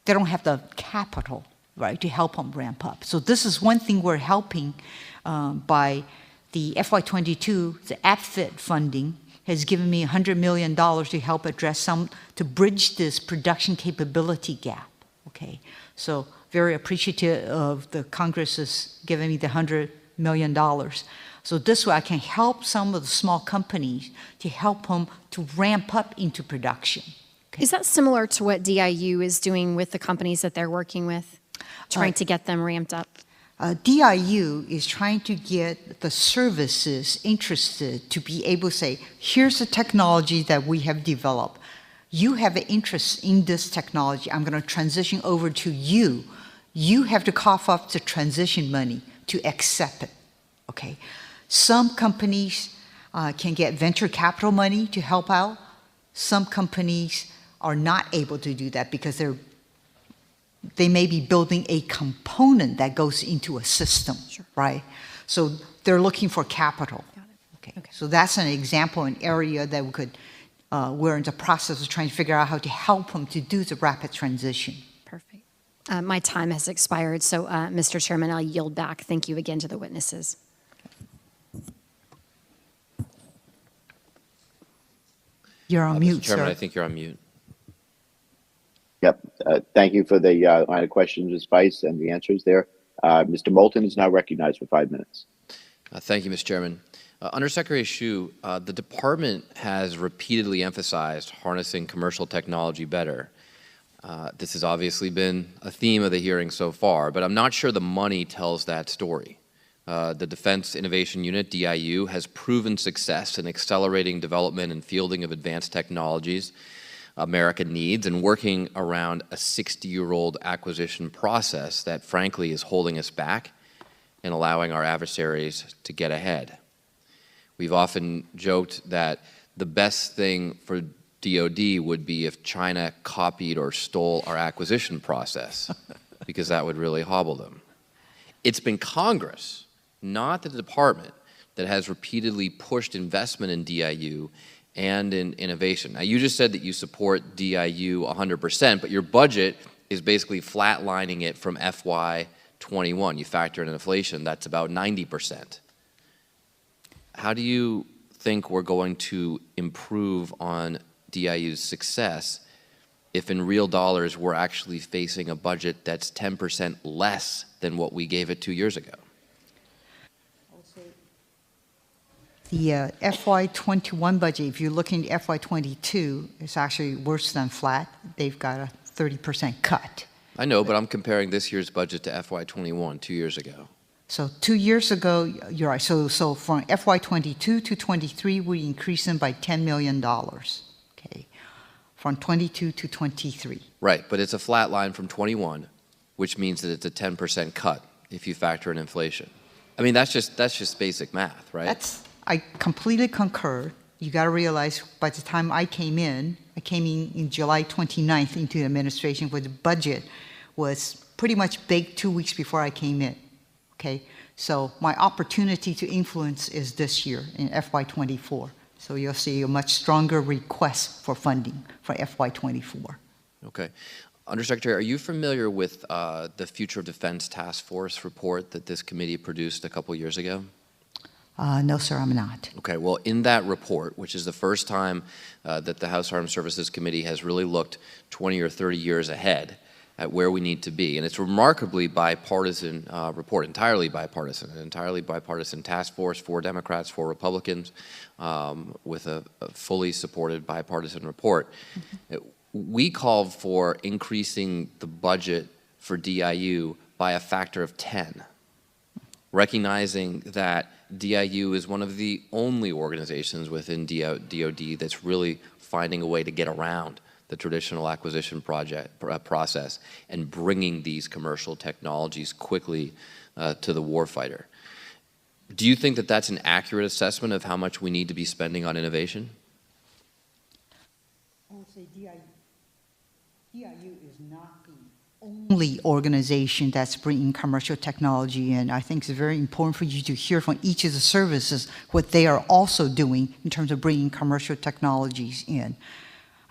they don't have the capital, right, to help them ramp up. So this is one thing we're helping by the FY22, the AppFit funding, has given me $100 million to help address to bridge this production capability gap, okay? So very appreciative of the Congress is giving me the $100 million. So this way I can help some of the small companies to help them to ramp up into production. Okay? Is that similar to what DIU is doing with the companies that they're working with, trying to get them ramped up? DIU is trying to get the services interested to be able to say, here's the technology that we have developed. You have an interest in this technology. I'm going to transition over to you. You have to cough up the transition money to accept it, okay? Some companies can get venture capital money to help out. Some companies are not able to do that because they may be building a component that goes into a system, sure, right? So they're looking for capital. Got it. Okay. So that's an example, an area that we could, we're in the process of trying to figure out how to help them to do the rapid transition. Perfect. My time has expired, so Mr. Chairman, I'll yield back. Thank you again to the witnesses. You're on mute, Mr. Chairman, sir. I think you're on mute. Yep. Thank you for the line of questions, Ms. Vice, and the answers there. Mr. Moulton is now recognized for 5 minutes. Thank you, Mr. Chairman. Undersecretary Shyu, the department has repeatedly emphasized harnessing commercial technology better. This has obviously been a theme of the hearing so far, but I'm not sure the money tells that story. The Defense Innovation Unit, DIU, has proven success in accelerating development and fielding of advanced technologies America needs and working around a 60-year-old acquisition process that, frankly, is holding us back and allowing our adversaries to get ahead. We've often joked that the best thing for DOD would be if China copied or stole our acquisition process, because that would really hobble them. It's been Congress, not the department, that has repeatedly pushed investment in DIU and in innovation. Now, you just said that you support DIU 100%, but your budget is basically flatlining it from FY21. You factor in inflation, that's about 90%. How do you think we're going to improve on DIU's success if in real dollars we're actually facing a budget that's 10% less than what we gave it 2 years ago? The FY21 budget, if you're looking at FY22, it's actually worse than flat. They've got a 30% cut. I know, but I'm comparing this year's budget to FY21, 2 years ago. So 2 years ago, you're right. So from FY22 to 23, we increased them by $10 million. Okay, from 22 to 23. Right, but it's a flat line from 21, which means that it's a 10% cut if you factor in inflation. I mean, that's just basic math, right? I completely concur. You got to realize by the time I came in July 29th into the administration, where the budget was pretty much baked 2 weeks before I came in. Okay, so my opportunity to influence is this year in FY24. So you'll see a much stronger request for funding for FY24. Okay. Undersecretary, are you familiar with the Future of Defense Task Force report that this committee produced a couple years ago? No, sir, I'm not. Okay, well, in that report, which is the first time that the House Armed Services Committee has really looked 20 or 30 years ahead at where we need to be, and it's a remarkably bipartisan report, entirely bipartisan task force, 4 Democrats, 4 Republicans, with a fully supported bipartisan report. Mm-hmm. We called for increasing the budget for DIU by a factor of 10, recognizing that DIU is one of the only organizations within DOD that's really finding a way to get around the traditional acquisition process and bringing these commercial technologies quickly to the warfighter. Do you think that that's an accurate assessment of how much we need to be spending on innovation? I would say DIU is not the only organization that's bringing commercial technology in. I think it's very important for you to hear from each of the services what they are also doing in terms of bringing commercial technologies in.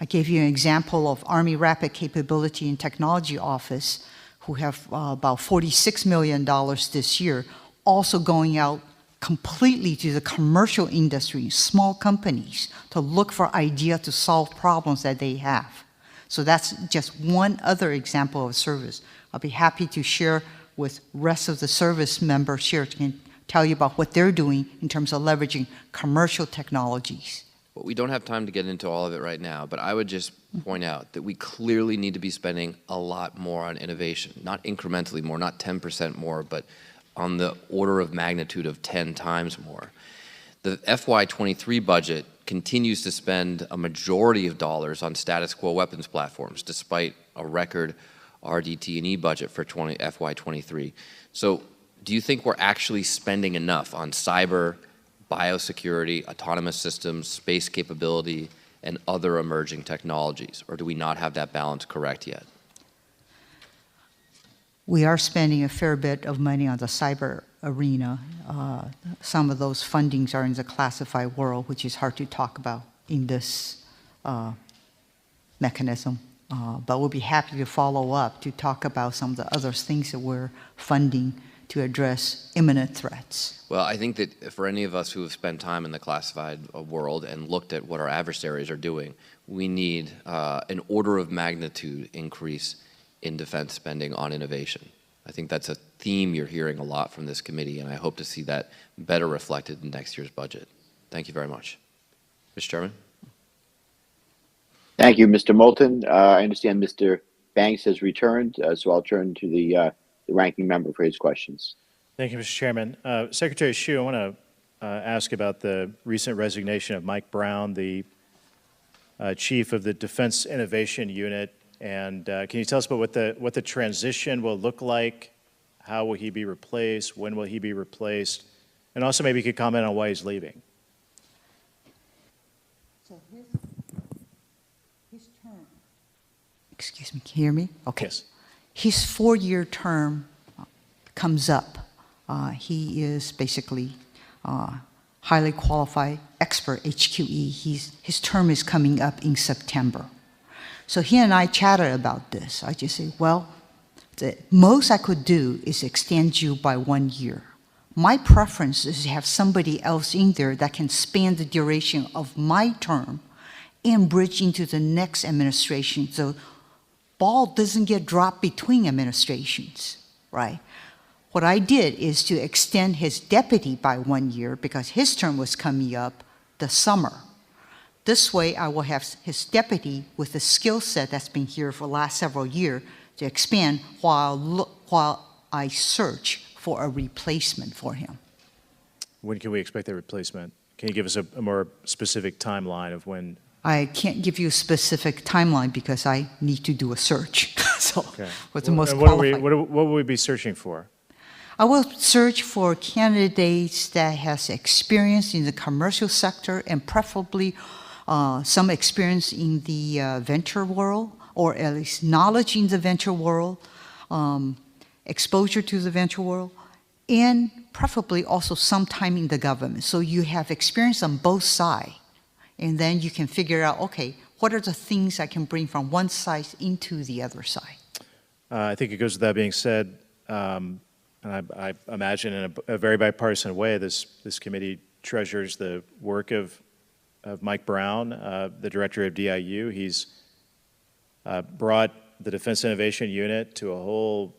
I gave you an example of Army Rapid Capability and Technology Office, who have about $46 million this year, also going out completely to the commercial industry, small companies, to look for ideas to solve problems that they have. So that's just one other example of service. I'll be happy to share with rest of the service members here to tell you about what they're doing in terms of leveraging commercial technologies. Well, we don't have time to get into all of it right now, but I would just point out that we clearly need to be spending a lot more on innovation, not incrementally more, not 10% more, but on the order of magnitude of 10 times more. The FY23 budget continues to spend a majority of dollars on status quo weapons platforms, despite a record RDT&E budget for FY23. So do you think we're actually spending enough on cyber, biosecurity, autonomous systems, space capability, and other emerging technologies? Or do we not have that balance correct yet? We are spending a fair bit of money on the cyber arena. Some of those fundings are in the classified world, which is hard to talk about in this mechanism. But we'll be happy to follow up to talk about some of the other things that we're funding to address imminent threats. Well, I think that for any of us who have spent time in the classified world and looked at what our adversaries are doing, we need an order of magnitude increase in defense spending on innovation. I think that's a theme you're hearing a lot from this committee, and I hope to see that better reflected in next year's budget. Thank you very much. Mr. Chairman? Thank you, Mr. Moulton. I understand Mr. Banks has returned, so I'll turn to the ranking member for his questions. Thank you, Mr. Chairman. Secretary Shyu, I want to ask about the recent resignation of Mike Brown, the chief of the Defense Innovation Unit. And can you tell us about what the transition will look like? How will he be replaced? When will he be replaced? And also maybe you could comment on why he's leaving. So his term, excuse me, can you hear me? Okay. Yes. His 4-year term comes up. He is basically highly qualified expert HQE. His term is coming up in September. So he and I chatted about this. I just said, well, the most I could do is extend you by 1 year. My preference is to have somebody else in there that can span the duration of my term and bridge into the next administration, so ball doesn't get dropped between administrations, right? What I did is to extend his deputy by 1 year because his term was coming up the summer. This way, I will have his deputy with the skill set that's been here for the last several years to expand while I search for a replacement for him. When can we expect that replacement? Can you give us a more specific timeline of when? I can't give you a specific timeline because I need to do a search. So, Okay. what's the most And what qualified? what will we be searching for? I will search for candidates that has experience in the commercial sector and preferably some experience in the venture world, or at least knowledge in the venture world, exposure to the venture world, and preferably also some time in the government. So you have experience on both sides, and then you can figure out, okay, what are the things I can bring from one side into the other side? I think it goes with that being said, and I imagine in a very bipartisan way, this committee treasures the work of Mike Brown, the director of DIU. He's brought the Defense Innovation Unit to a whole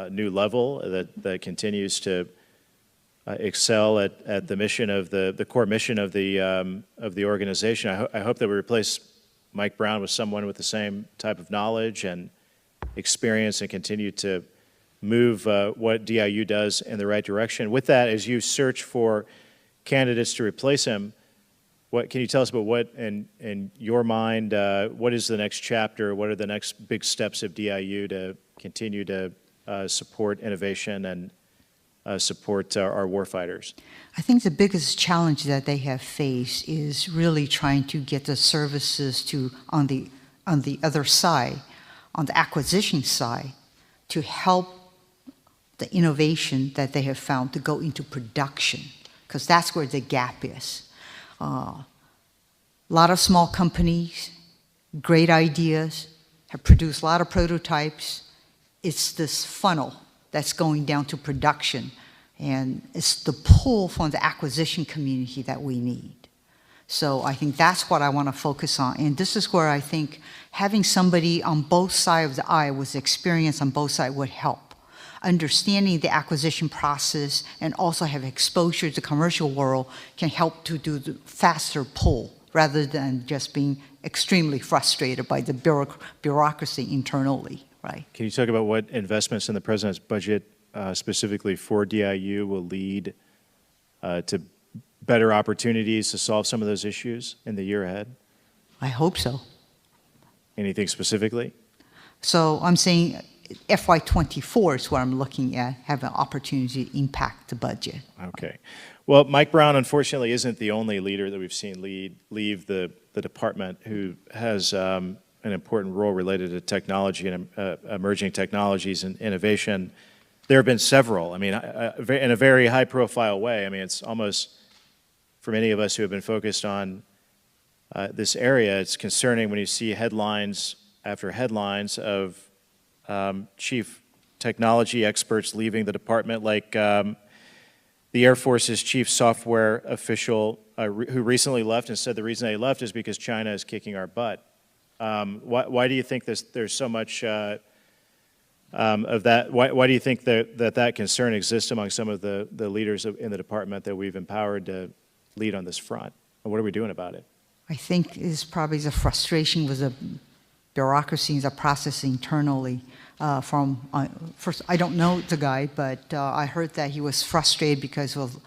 new level that continues to excel at the mission of the core mission of the organization. I hope that we replace Mike Brown with someone with the same type of knowledge and experience and continue to move what DIU does in the right direction. With that, as you search for candidates to replace him, what can you tell us about what, in your mind, what is the next chapter? What are the next big steps of DIU to continue to support innovation and support our warfighters? I think the biggest challenge that they have faced is really trying to get the services to, on the other side, on the acquisition side, to help the innovation that they have found to go into production, because that's where the gap is. A lot of small companies, great ideas, have produced a lot of prototypes. It's this funnel that's going down to production And it's the pull from the acquisition community that we need. So I think that's what I want to focus on. And this is where I think having somebody on both sides of the aisle with experience on both sides would help. Understanding the acquisition process and also have exposure to the commercial world can help to do the faster pull rather than just being extremely frustrated by the bureaucracy internally, right? Can you talk about what investments in the president's budget specifically for DIU will lead to better opportunities to solve some of those issues in the year ahead? I hope so. Anything specifically? So I'm saying FY24 is what I'm looking at, have an opportunity to impact the budget. Okay. Well, Mike Brown, unfortunately, isn't the only leader that we've seen leave the department who has an important role related to technology and emerging technologies and innovation. There have been several. I mean, in a very high-profile way. I mean, it's almost, for many of us who have been focused on this area, it's concerning when you see headlines after headlines of chief technology experts leaving the department, like the Air Force's chief software official who recently left and said the reason they left is because China is kicking our butt. Why do you think there's so much of that? Why do you think that concern exists among some of the leaders in the department that we've empowered to lead on this front? And what are we doing about it? I think it's probably the frustration with the bureaucracy and the process internally. First, I don't know the guy, but I heard that he was frustrated because of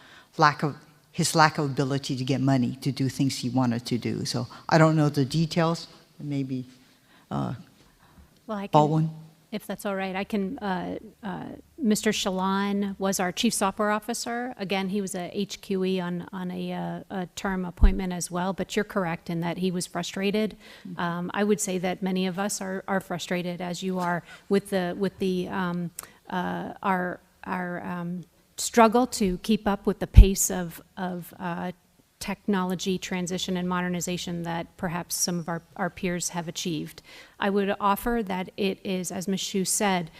his lack of ability to get money to do things he wanted to do. So I don't know the details. Maybe Baldwin. If that's all right, I can, Mr. Shalon was our chief software officer. Again, he was a HQE on a term appointment as well, but you're correct in that he was frustrated. I would say that many of us are frustrated, as you are, with our struggle to keep up with the pace of technology transition and modernization that perhaps some of our peers have achieved. I would offer that it is, as Ms. Shyu said,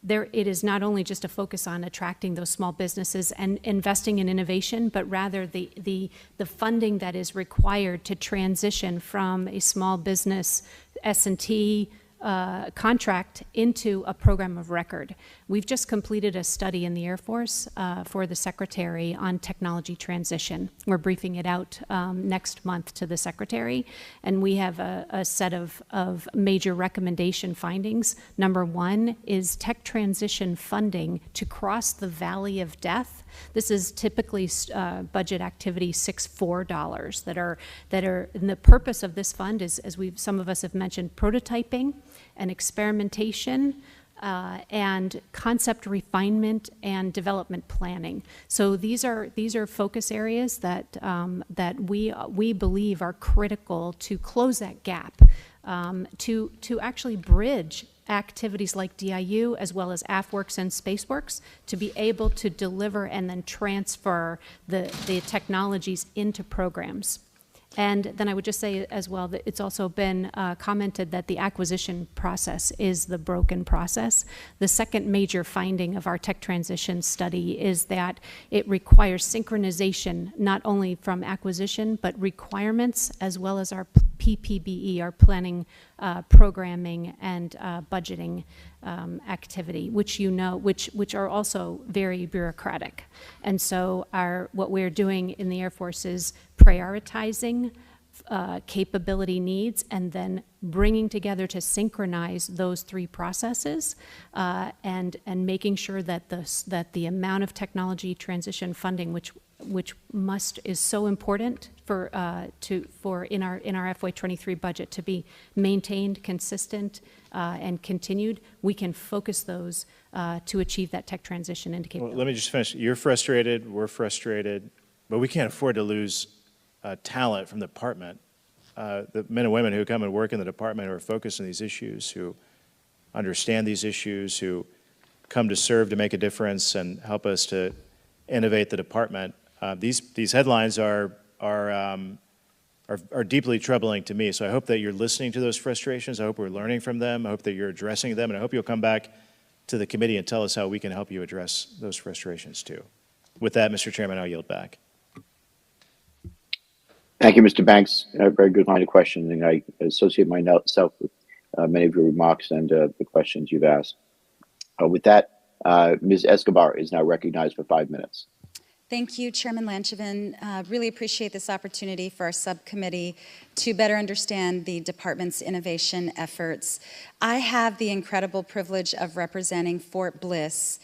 it is not only just a focus on attracting those small businesses and investing in innovation, but rather the funding that is required to transition from a small business S&T contract into a program of record. We've just completed a study in the Air Force for the Secretary on technology transition. We're briefing it out next month to the Secretary, and we have a set of major recommendation findings. Number one is tech transition funding to cross the valley of death. This is typically budget activity 6.4 dollars that are, and the purpose of this fund is, as some of us have mentioned, prototyping and experimentation and concept refinement and development planning. So these are focus areas that we believe are critical to close that gap, to actually bridge activities like DIU as well as AFWorks and SpaceWorks to be able to deliver and then transfer the technologies into programs. And then I would just say as well that it's also been commented that the acquisition process is the broken process. The second major finding of our tech transition study is that it requires synchronization not only from acquisition but requirements as well as our PPBE, our planning, programming, and budgeting activity, which which are also very bureaucratic. And so what we're doing in the Air Force is prioritizing capability needs and then bringing together to synchronize those three processes and making sure that the amount of technology transition funding, which is so important for in our FY23 budget to be maintained, consistent, and continued, we can focus those to achieve that tech transition into capability. Well, let me just finish. You're frustrated, we're frustrated, but we can't afford to lose talent from the department. The men and women who come and work in the department who are focused on these issues, who understand these issues, who come to serve to make a difference and help us to innovate the department. These headlines are deeply troubling to me. So I hope that you're listening to those frustrations. I hope we're learning from them. I hope that you're addressing them, and I hope you'll come back to the committee and tell us how we can help you address those frustrations too. With that, Mr. Chairman, I'll yield back. Thank you, Mr. Banks. A very good line of questioning. I associate myself with many of your remarks and the questions you've asked. With that, Ms. Escobar is now recognized for 5 minutes. Thank you, Chairman Lanchevin. Really appreciate this opportunity for our subcommittee to better understand the department's innovation efforts. I have the incredible privilege of representing Fort Bliss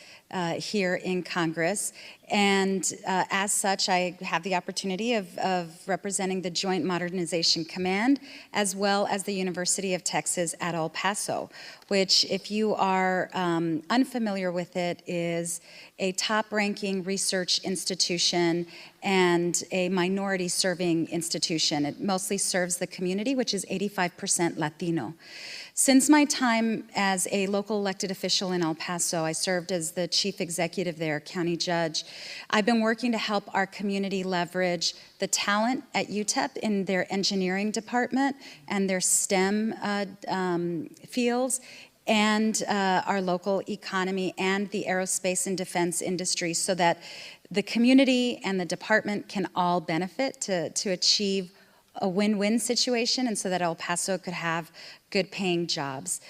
here in Congress, and as such, I have the opportunity of representing the Joint Modernization Command, as well as the University of Texas at El Paso, which, if you are unfamiliar with it, is a top-ranking research institution and a minority-serving institution. It mostly serves the community, which is 85% Latino. Since my time as a local elected official in El Paso, I served as the chief executive there, county judge. I've been working to help our community leverage the talent at UTEP in their engineering department and their STEM fields, and our local economy and the aerospace and defense industry, so that the community and the department can all benefit to achieve a win-win situation, and so that El Paso could have good paying jobs.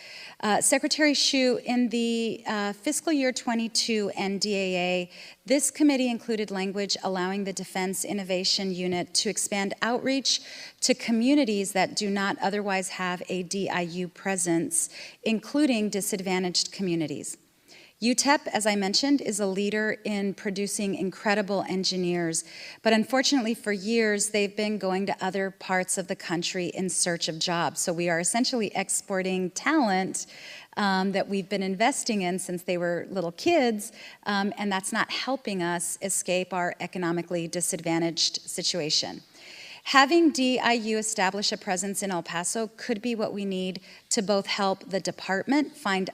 Secretary Shyu, in the fiscal year 22 NDAA, this committee included language allowing the Defense Innovation Unit to expand outreach to communities that do not otherwise have a DIU presence, including disadvantaged communities. UTEP, as I mentioned, is a leader in producing incredible engineers, but unfortunately for years they've been going to other parts of the country in search of jobs. So we are essentially exporting talent that we've been investing in since they were little kids, and that's not helping us escape our economically disadvantaged situation. Having DIU establish a presence in El Paso could be what we need to both help the department find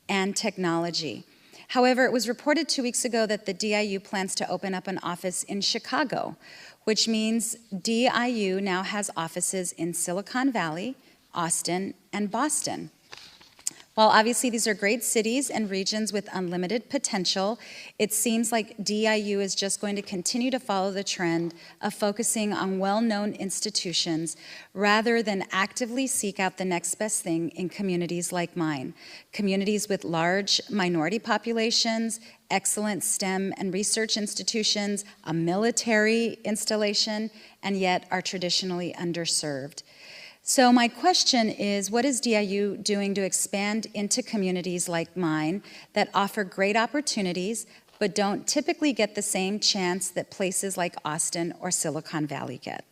and technology. However, it was reported 2 weeks ago that the DIU plans to open up an office in Chicago, which means DIU now has offices in Silicon Valley, Austin, and Boston. While obviously these are great cities and regions with unlimited potential, it seems like DIU is just going to continue to follow the trend of focusing on well-known institutions rather than actively seek out the next best thing in communities like mine, communities with large minority populations, excellent STEM and research institutions, a military installation, and yet are traditionally underserved. So my question is, what is DIU doing to expand into communities like mine that offer great opportunities but don't typically get the same chance that places like Austin or Silicon Valley get?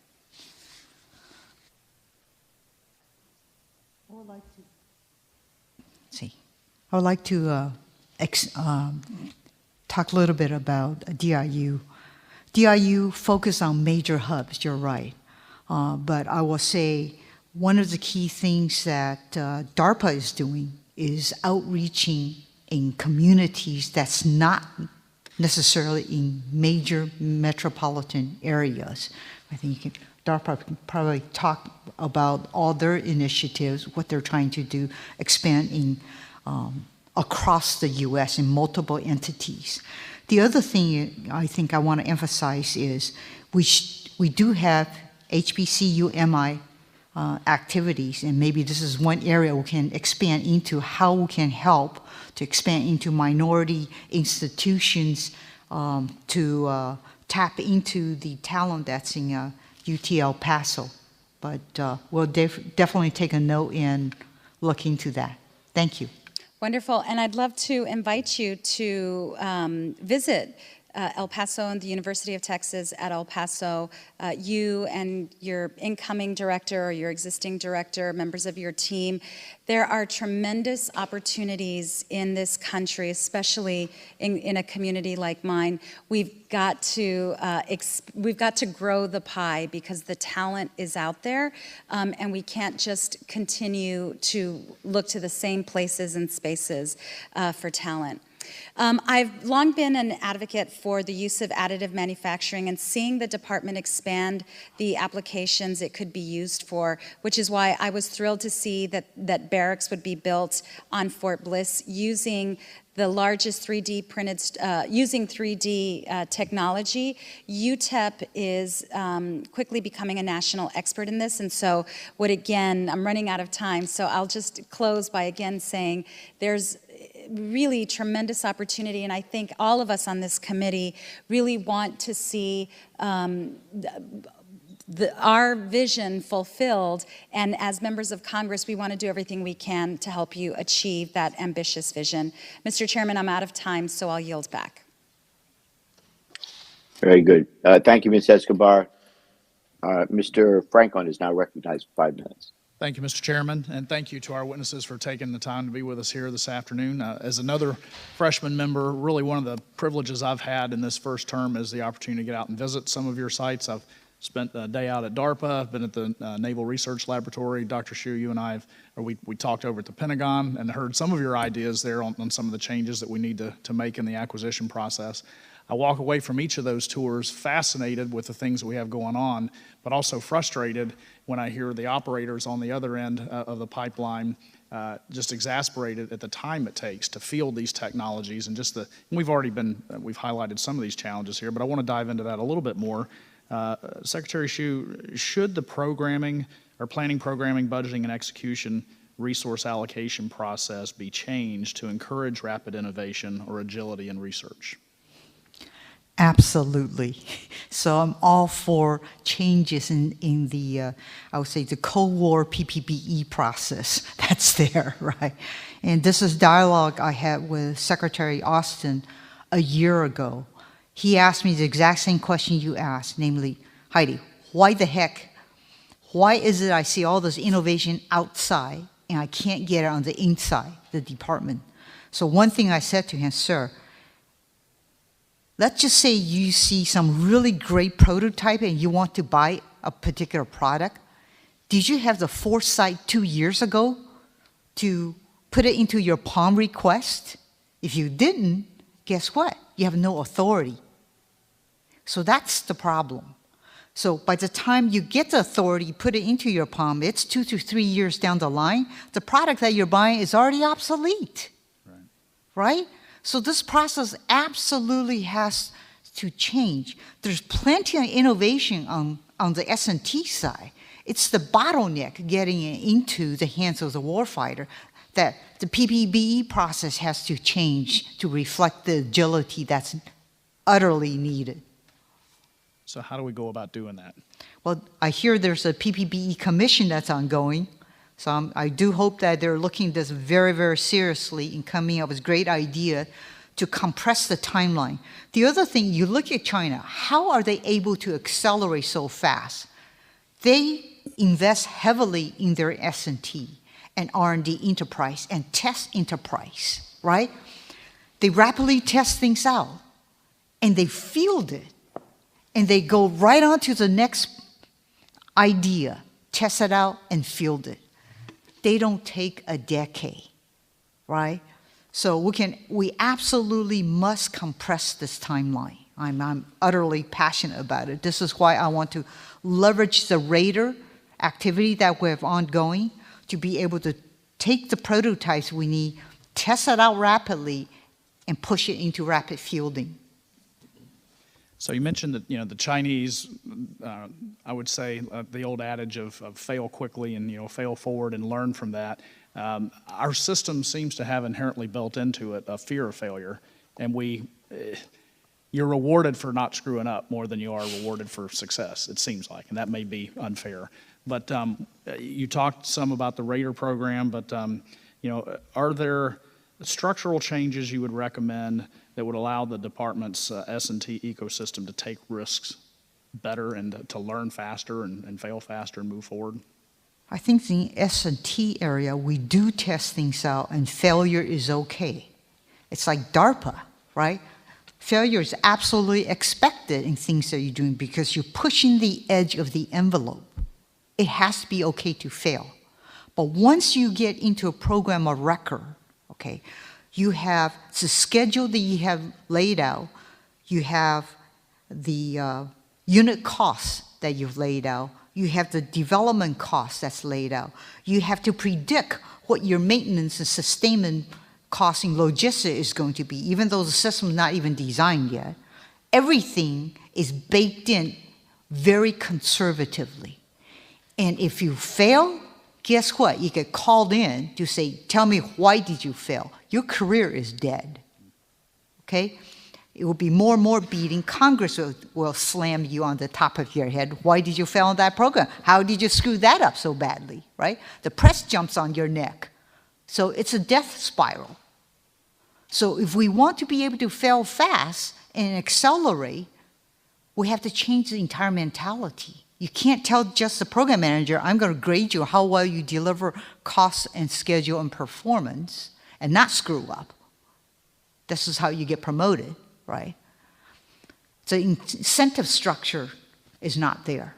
I would like to talk a little bit about DIU. DIU focus on major hubs, you're right. But I will say one of the key things that DARPA is doing is outreaching in communities that's not necessarily in major metropolitan areas. I think DARPA can probably talk about all their initiatives, what they're trying to do, expand in across the U.S. in multiple entities. The other thing I think I want to emphasize is we do have HBCU MI activities, and maybe this is one area we can expand into, how we can help to expand into minority institutions to tap into the talent that's in UT El Paso. But we'll definitely take a note and look into that. Thank you. Wonderful, and I'd love to invite you to visit El Paso and the University of Texas at El Paso. You and your incoming director or your existing director, members of your team, there are tremendous opportunities in this country, especially in a community like mine. We've got to grow the pie because the talent is out there, and we can't just continue to look to the same places and spaces for talent. I've long been an advocate for the use of additive manufacturing and seeing the department expand the applications it could be used for, which is why I was thrilled to see that barracks would be built on Fort Bliss using the largest 3D printed, using 3D technology. UTEP is quickly becoming a national expert in this, and so I'm running out of time, so I'll just close by again saying there's really tremendous opportunity, and I think all of us on this committee really want to see our vision fulfilled, and as members of Congress, we want to do everything we can to help you achieve that ambitious vision. Mr. Chairman, I'm out of time, so I'll yield back. Very good. Thank you, Ms. Escobar. Mr. Franklin is now recognized for 5 minutes. Thank you, Mr. Chairman, and thank you to our witnesses for taking the time to be with us here this afternoon. As another freshman member, really one of the privileges I've had in this first term is the opportunity to get out and visit some of your sites. I've spent a day out at DARPA, I've been at the Naval Research Laboratory. Dr. Shyu, you and I, we talked over at the Pentagon and heard some of your ideas there on some of the changes that we need to make in the acquisition process. I walk away from each of those tours fascinated with the things that we have going on, but also frustrated when I hear the operators on the other end of the pipeline just exasperated at the time it takes to field these technologies, and we've highlighted some of these challenges here, but I want to dive into that a little bit more. Secretary Shyu, should the planning, programming, budgeting, and execution resource allocation process be changed to encourage rapid innovation or agility in research? Absolutely. So I'm all for changes in the, I would say, the Cold War PPBE process that's there, right? And this is dialogue I had with Secretary Austin a year ago. He asked me the exact same question you asked, namely, Heidi, why is it I see all this innovation outside and I can't get it on the inside, the department? So one thing I said to him, sir, let's just say you see some really great prototype and you want to buy a particular product. Did you have the foresight 2 years ago to put it into your POM request? If you didn't, guess what? You have no authority. So that's the problem. So by the time you get the authority, put it into your POM, it's 2 to 3 years down the line, the product that you're buying is already obsolete, right? So this process absolutely has to change. There's plenty of innovation on the S&T side. It's the bottleneck getting it into the hands of the warfighter that the PPBE process has to change to reflect the agility that's utterly needed. So how do we go about doing that? Well, I hear there's a PPBE commission that's ongoing. So I do hope that they're looking at this very, very seriously and coming up with a great idea to compress the timeline. The other thing, you look at China, how are they able to accelerate so fast? They invest heavily in their S&T and R&D enterprise and test enterprise, right? They rapidly test things out and they field it and they go right on to the next idea, test it out and field it. They don't take a decade, right? So we absolutely must compress this timeline. I'm utterly passionate about it. This is why I want to leverage the radar activity that we have ongoing to be able to take the prototypes we need, test it out rapidly, and push it into rapid fielding. So you mentioned that the Chinese, I would say the old adage of fail quickly and fail forward and learn from that. Our system seems to have inherently built into it a fear of failure, and you're rewarded for not screwing up more than you are rewarded for success. It seems like, and that may be unfair. But you talked some about the radar program, but are there structural changes you would recommend that would allow the department's S&T ecosystem to take risks better and to learn faster and fail faster and move forward? I think in the S&T area, we do test things out and failure is okay. It's like DARPA, right? Failure is absolutely expected in things that you're doing because you're pushing the edge of the envelope. It has to be okay to fail. But once you get into a program of record, okay, you have the schedule that you have laid out, you have the unit costs that you've laid out, you have the development costs that's laid out, you have to predict what your maintenance and sustainment cost in logistics is going to be, even though the system is not even designed yet. Everything is baked in very conservatively. And if you fail, guess what? You get called in to say, tell me, why did you fail? Your career is dead, okay? It will be more and more beating. Congress will slam you on the top of your head. Why did you fail on that program? How did you screw that up so badly, right? The press jumps on your neck. So it's a death spiral. So if we want to be able to fail fast and accelerate, we have to change the entire mentality. You can't tell just the program manager, I'm going to grade you how well you deliver cost and schedule and performance and not screw up. This is how you get promoted, right? The incentive structure is not there.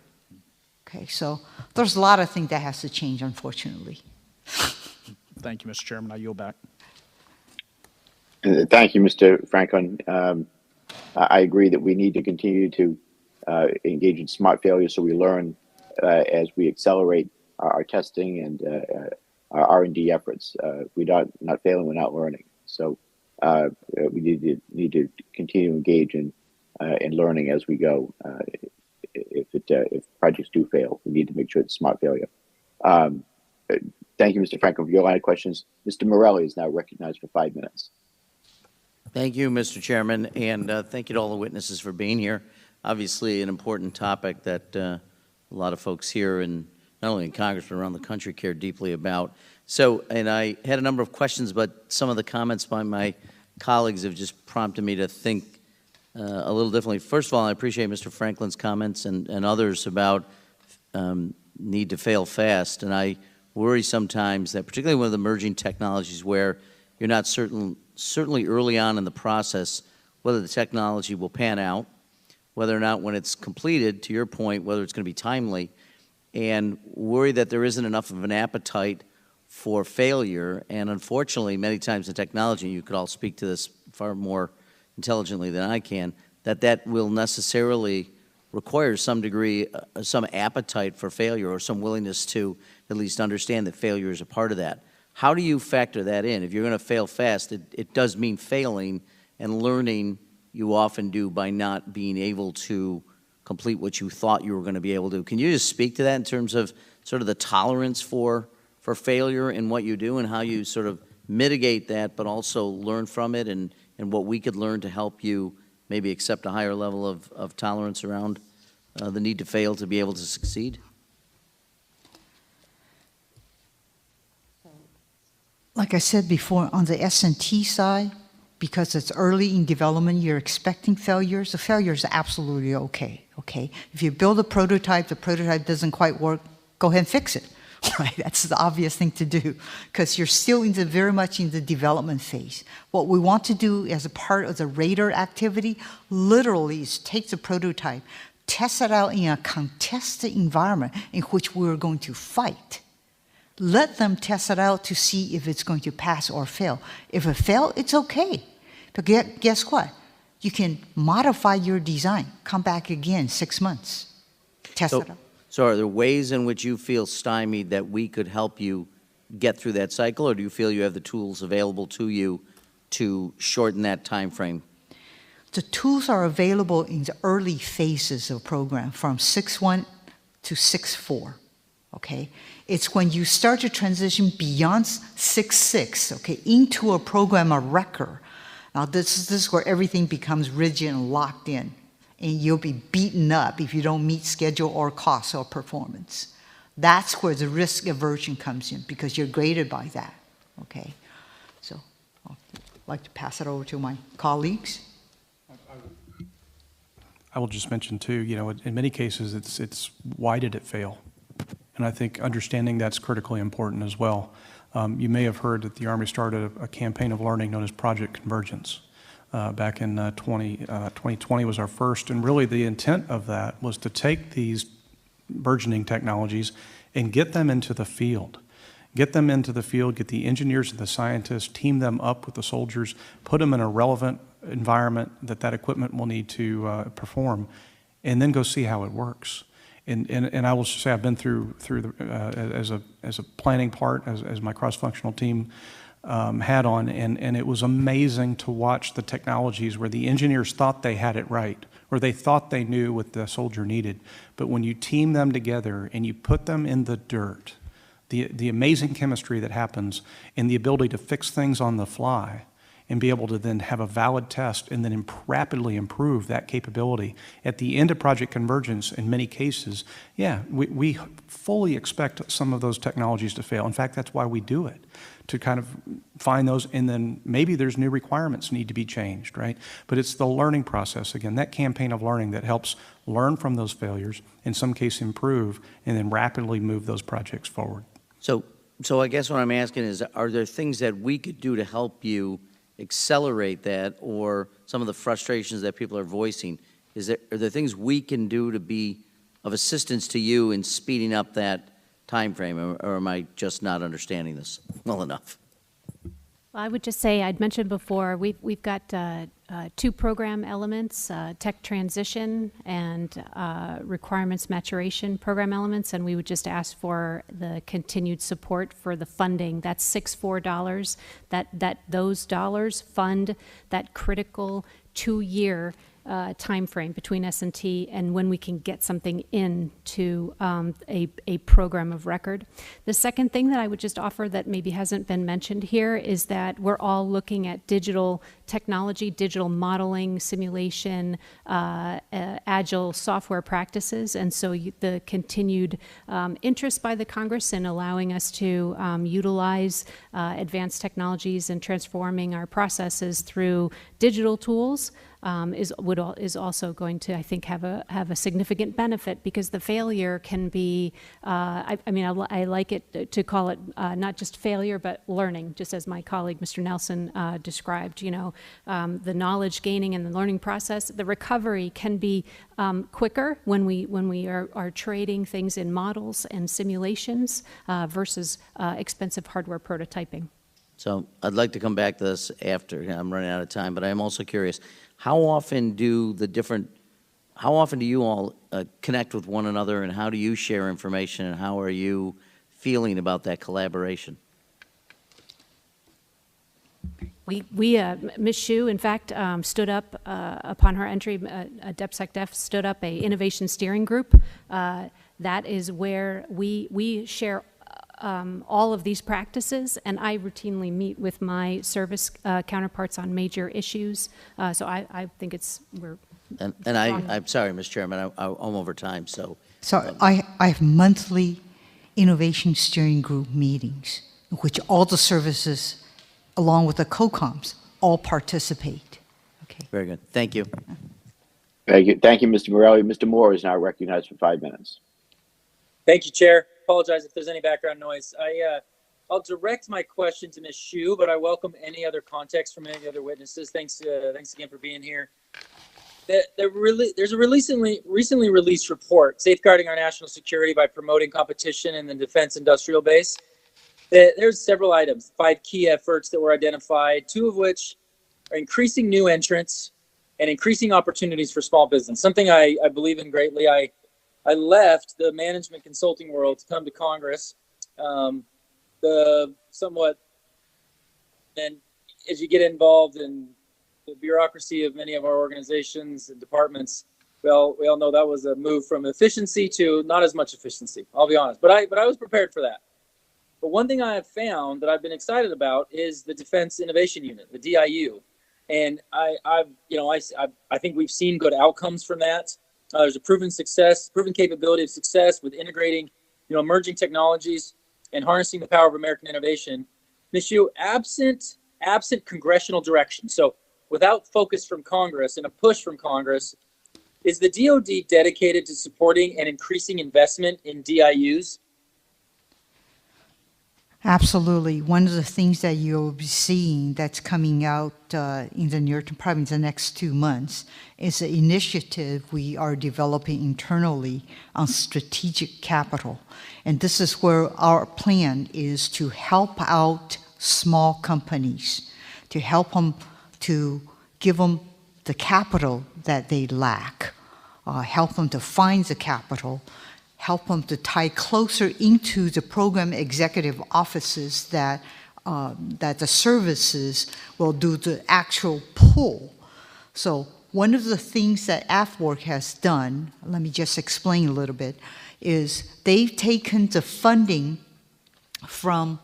Okay, so there's a lot of things that has to change, unfortunately. Thank you, Mr. Chairman. I yield back. Thank you, Mr. Franklin. I agree that we need to continue to engage in smart failure so we learn as we accelerate our testing and our R&D efforts. We're not failing, we're not learning. So we need to continue to engage in learning as we go. If projects do fail, we need to make sure it's smart failure. Thank you, Mr. Franklin, for your line of questions. Mr. Morelli is now recognized for 5 minutes. Thank you, Mr. Chairman, and thank you to all the witnesses for being here. Obviously, an important topic that a lot of folks here, and not only in Congress, but around the country, care deeply about. So, and I had a number of questions, but some of the comments by my colleagues have just prompted me to think a little differently. First of all, I appreciate Mr. Franklin's comments and others about need to fail fast, and I worry sometimes that, particularly with emerging technologies where you're not certainly early on in the process, whether the technology will pan out, whether or not when it's completed, to your point, whether it's going to be timely, and worry that there isn't enough of an appetite for failure. And unfortunately, many times in technology, you could all speak to this far more intelligently than I can, that will necessarily require some degree, some appetite for failure or some willingness to at least understand that failure is a part of that. How do you factor that in? If you're going to fail fast, it does mean failing, and learning you often do by not being able to complete what you thought you were going to be able to. Can you just speak to that in terms of sort of the tolerance for failure in what you do and how you sort of mitigate that, but also learn from it, and what we could learn to help you maybe accept a higher level of tolerance around the need to fail to be able to succeed? Like I said before, on the S&T side, because it's early in development, you're expecting failures. The failure is absolutely okay. If you build a prototype, the prototype doesn't quite work, go ahead and fix it. Right? That's the obvious thing to do, because you're still very much in the development phase. What we want to do as a part of the radar activity, literally, is take the prototype, test it out in a contested environment in which we're going to fight. Let them test it out to see if it's going to pass or fail. If it fails, it's okay. But guess what? You can modify your design, come back again 6 months, test it out. So are there ways in which you feel stymied that we could help you get through that cycle, or do you feel you have the tools available to you to shorten that time frame? The tools are available in the early phases of program, from 6.1 to 6.4. Okay, it's when you start to transition beyond 6.6, okay, into a program of record. Now this is where everything becomes rigid and locked in, and you'll be beaten up if you don't meet schedule or cost or performance. That's where the risk aversion comes in, because you're graded by that. Okay, so I'd like to pass it over to my colleagues. I will just mention too, you know, in many cases it's why did it fail? And I think understanding that's critically important as well. You may have heard that the Army started a campaign of learning known as Project Convergence. Back in 2020 was our first, and really the intent of that was to take these burgeoning technologies and get them into the field. Get them into the field, get the engineers and the scientists, team them up with the soldiers, put them in a relevant environment that equipment will need to perform, and then go see how it works. And I will say I've been through the, as a planning part, as my cross-functional team hat on, and it was amazing to watch the technologies where the engineers thought they had it right, or they thought they knew what the soldier needed. But when you team them together and you put them in the dirt, the amazing chemistry that happens and the ability to fix things on the fly and be able to then have a valid test and then rapidly improve that capability. At the end of Project Convergence, in many cases, yeah, we fully expect some of those technologies to fail. In fact, that's why we do it, to kind of find those, and then maybe there's new requirements need to be changed, right? But it's the learning process, again, that campaign of learning that helps learn from those failures, in some case improve, and then rapidly move those projects forward. So I guess what I'm asking is, are there things that we could do to help you accelerate that, or some of the frustrations that people are voicing? Are there things we can do to be of assistance to you in speeding up that time frame, or am I just not understanding this well enough? Well, I would just say, I'd mentioned before, we've got two program elements, tech transition and requirements maturation program elements, and we would just ask for the continued support for the funding. That's $64, that those dollars fund that critical 2-year time frame between S&T and when we can get something into a program of record. The second thing that I would just offer that maybe hasn't been mentioned here is that we're all looking at digital technology, digital modeling, simulation, agile software practices, and so the continued interest by the Congress in allowing us to utilize advanced technologies and transforming our processes through digital tools is also going to, I think, have a significant benefit, because the failure can be, I like it to call it not just failure, but learning, just as my colleague Mr. Nelson described. The knowledge gaining and the learning process, the recovery can be quicker when we are trading things in models and simulations versus expensive hardware prototyping. So I'd like to come back to this after. I'm running out of time, but I'm also curious, how often do you all connect with one another, and how do you share information, and how are you feeling about that collaboration? Ms. Shyu, in fact, stood up upon her entry, DepSecDef stood up a innovation steering group. That is where we share all of these practices, and I routinely meet with my service counterparts on major issues. So I think we're. And I'm sorry, Mr. Chairman, I'm over time. So I have monthly innovation steering group meetings in which all the services, along with the COCOMs, all participate. Okay. Very good. Thank you. Thank you, Mr. Morelli. Mr. Moore is now recognized for 5 minutes. Thank you, Chair. Apologize if there's any background noise. I'll direct my question to Ms. Shyu, but I welcome any other context from any of the other witnesses. Thanks again for being here. There's a recently released report, Safeguarding Our National Security by Promoting Competition in the Defense Industrial Base. There's several items, 5 key efforts that were identified, 2 of which are increasing new entrants and increasing opportunities for small business, something I believe in greatly. I left the management consulting world to come to Congress. And as you get involved in the bureaucracy of many of our organizations and departments, we all know that was a move from efficiency to not as much efficiency, I'll be honest. But I was prepared for that. But one thing I have found that I've been excited about is the Defense Innovation Unit, the DIU. And I think we've seen good outcomes from that. There's a proven capability of success with integrating, emerging technologies and harnessing the power of American innovation. Ms. Shyu, absent congressional direction, so without focus from Congress and a push from Congress, is the DOD dedicated to supporting and increasing investment in DIUs? Absolutely. One of the things that you'll be seeing that's coming out in the near term, probably in the next 2 months, is an initiative we are developing internally on strategic capital. And this is where our plan is to help out small companies, to help them, to give them the capital that they lack, help them to find the capital, help them to tie closer into the program executive offices that that the services will do the actual pull. So one of the things that AFWORK has done, let me just explain a little bit, is they've taken the funding from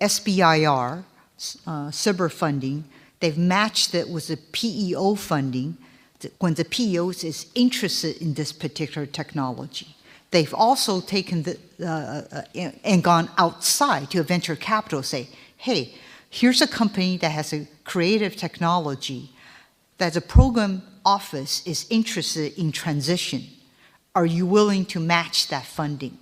SBIR, SBIR funding, they've matched it with the PEO funding when the PEO is interested in this particular technology. They've also taken and gone outside to a venture capital, say, hey, here's a company that has a creative technology that the program office is interested in transition. Are you willing to match that funding?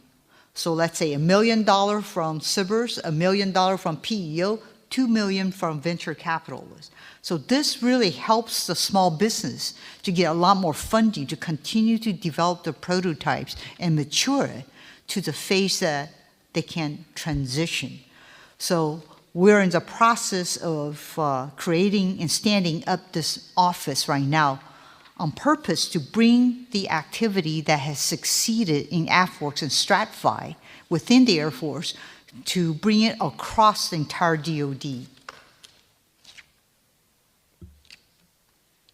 So let's say $1 million from SBIRs, $1 million from PEO, $2 million from venture capitalists. So this really helps the small business to get a lot more funding to continue to develop the prototypes and mature it to the phase that they can transition. So we're in the process of creating and standing up this office right now on purpose to bring the activity that has succeeded in AFWORKS and StratFi within the Air Force to bring it across the entire DOD.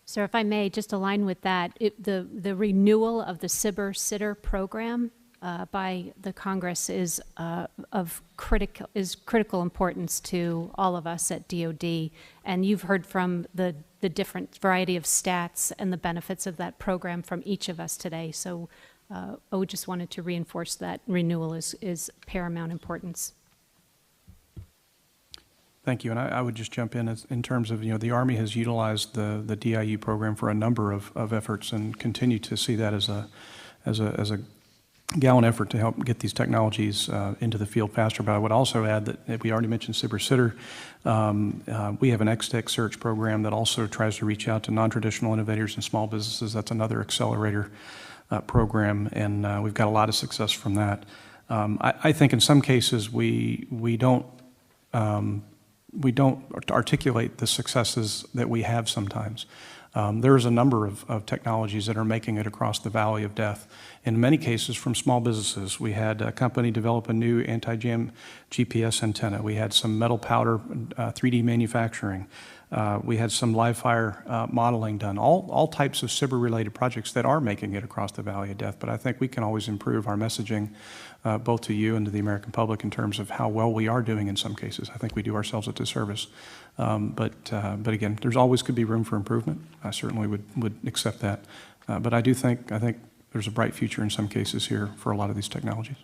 So if I may, just align with that, the renewal of the SBIR-SITR program by the Congress is critical importance to all of us at DOD. And you've heard from the different variety of stats and the benefits of that program from each of us today. So I just wanted to reinforce that renewal is paramount importance. Thank you, and I would just jump in terms of, the Army has utilized the DIU program for a number of efforts and continue to see that as a gallant effort to help get these technologies into the field faster. But I would also add that we already mentioned SBIR-SITR. We have an XTech search program that also tries to reach out to non-traditional innovators and small businesses. That's another accelerator program, and we've got a lot of success from that. I think in some cases we don't articulate the successes that we have sometimes. There's a number of technologies that are making it across the valley of death. In many cases from small businesses. We had a company develop a new anti-jam GPS antenna. We had some metal powder 3D manufacturing. We had some live fire modeling done. All types of SBIR-related projects that are making it across the valley of death. But I think we can always improve our messaging both to you and to the American public in terms of how well we are doing in some cases. I think we do ourselves a disservice. But again, there's always could be room for improvement. I certainly would accept that. But I think there's a bright future in some cases here for a lot of these technologies.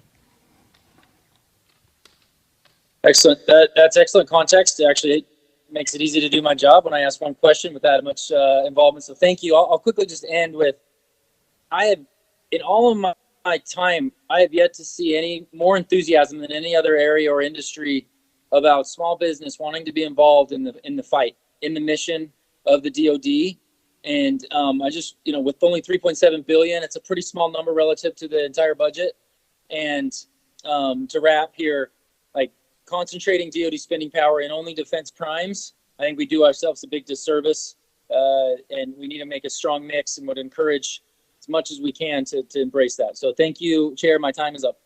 Excellent. That's excellent context. It actually makes it easy to do my job when I ask one question with that much involvement. So thank you. I'll quickly just end with, in all of my time, I have yet to see any more enthusiasm than any other area or industry about small business wanting to be involved in the fight, in the mission of the DOD. And I just, with only $3.7 billion, it's a pretty small number relative to the entire budget. And to wrap here, like concentrating DOD spending power in only defense primes, I think we do ourselves a big disservice. And we need to make a strong mix and would encourage as much as we can to embrace that. So thank you, Chair. My time is up.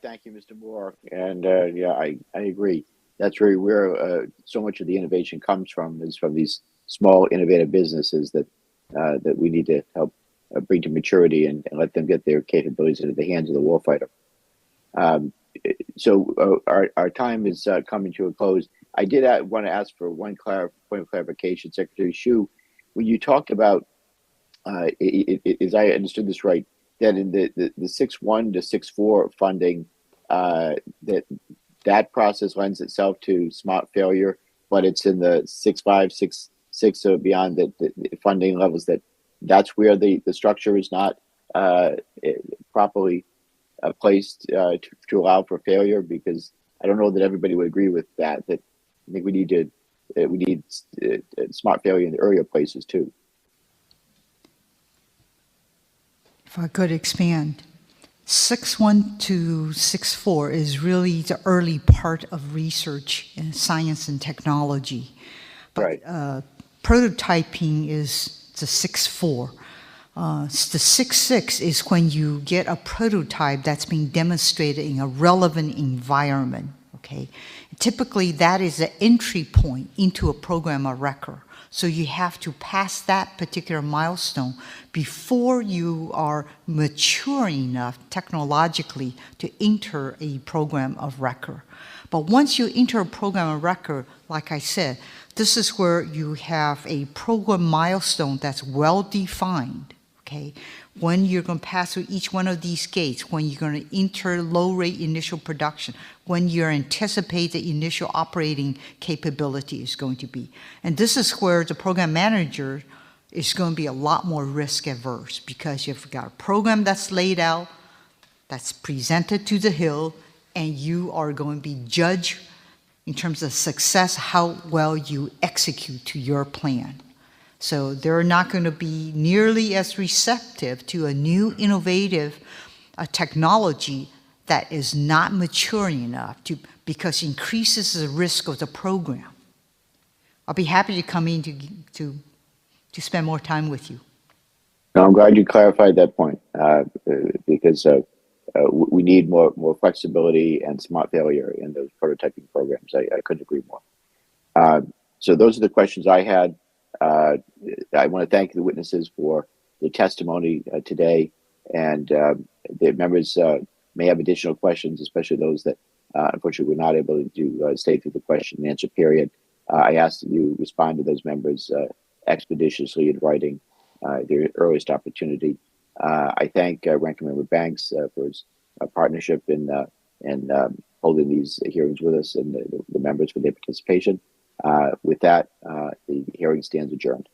Thank you, Mr. Moore. And yeah, I agree. That's really where so much of the innovation comes from, is from these small innovative businesses that we need to help bring to maturity and let them get their capabilities into the hands of the warfighter. So our time is coming to a close. I did want to ask for one point of clarification, Secretary Shyu. When you talked about, as I understood this right, that in the 6.1 to 6.4 funding, that process lends itself to smart failure, but it's in the 6.5, 6.6 or beyond the funding levels that's where the structure is not properly placed to allow for failure. Because I don't know that everybody would agree with that. That I think we need smart failure in the earlier places too. If I could expand, 6.1 to 6.4 is really the early part of research in science and technology. But, right. Prototyping is the 6.4. The 6.6 is when you get a prototype that's being demonstrated in a relevant environment. Okay, typically that is the entry point into a program of record. So you have to pass that particular milestone before you are mature enough technologically to enter a program of record. But once you enter a program of record, like I said, this is where you have a program milestone that's well defined, okay? When you're going to pass through each one of these gates, when you're going to enter low-rate initial production, when you anticipate the initial operating capability is going to be. And this is where the program manager is going to be a lot more risk-averse, because you've got a program that's laid out, that's presented to the Hill, and you are going to be judged in terms of success, how well you execute to your plan. So they're not going to be nearly as receptive to a new innovative technology that is not maturing enough because it increases the risk of the program. I'll be happy to come in to spend more time with you. No, I'm glad you clarified that point because we need more flexibility and smart failure in those prototyping programs. I couldn't agree more. So those are the questions I had. I want to thank the witnesses for the testimony today, and the members may have additional questions, especially those that unfortunately were not able to stay through the question and answer period. I ask that you respond to those members expeditiously in writing their earliest opportunity. I thank Ranking Member Banks for his partnership in holding these hearings with us, and the members for their participation. With that, the hearing stands adjourned.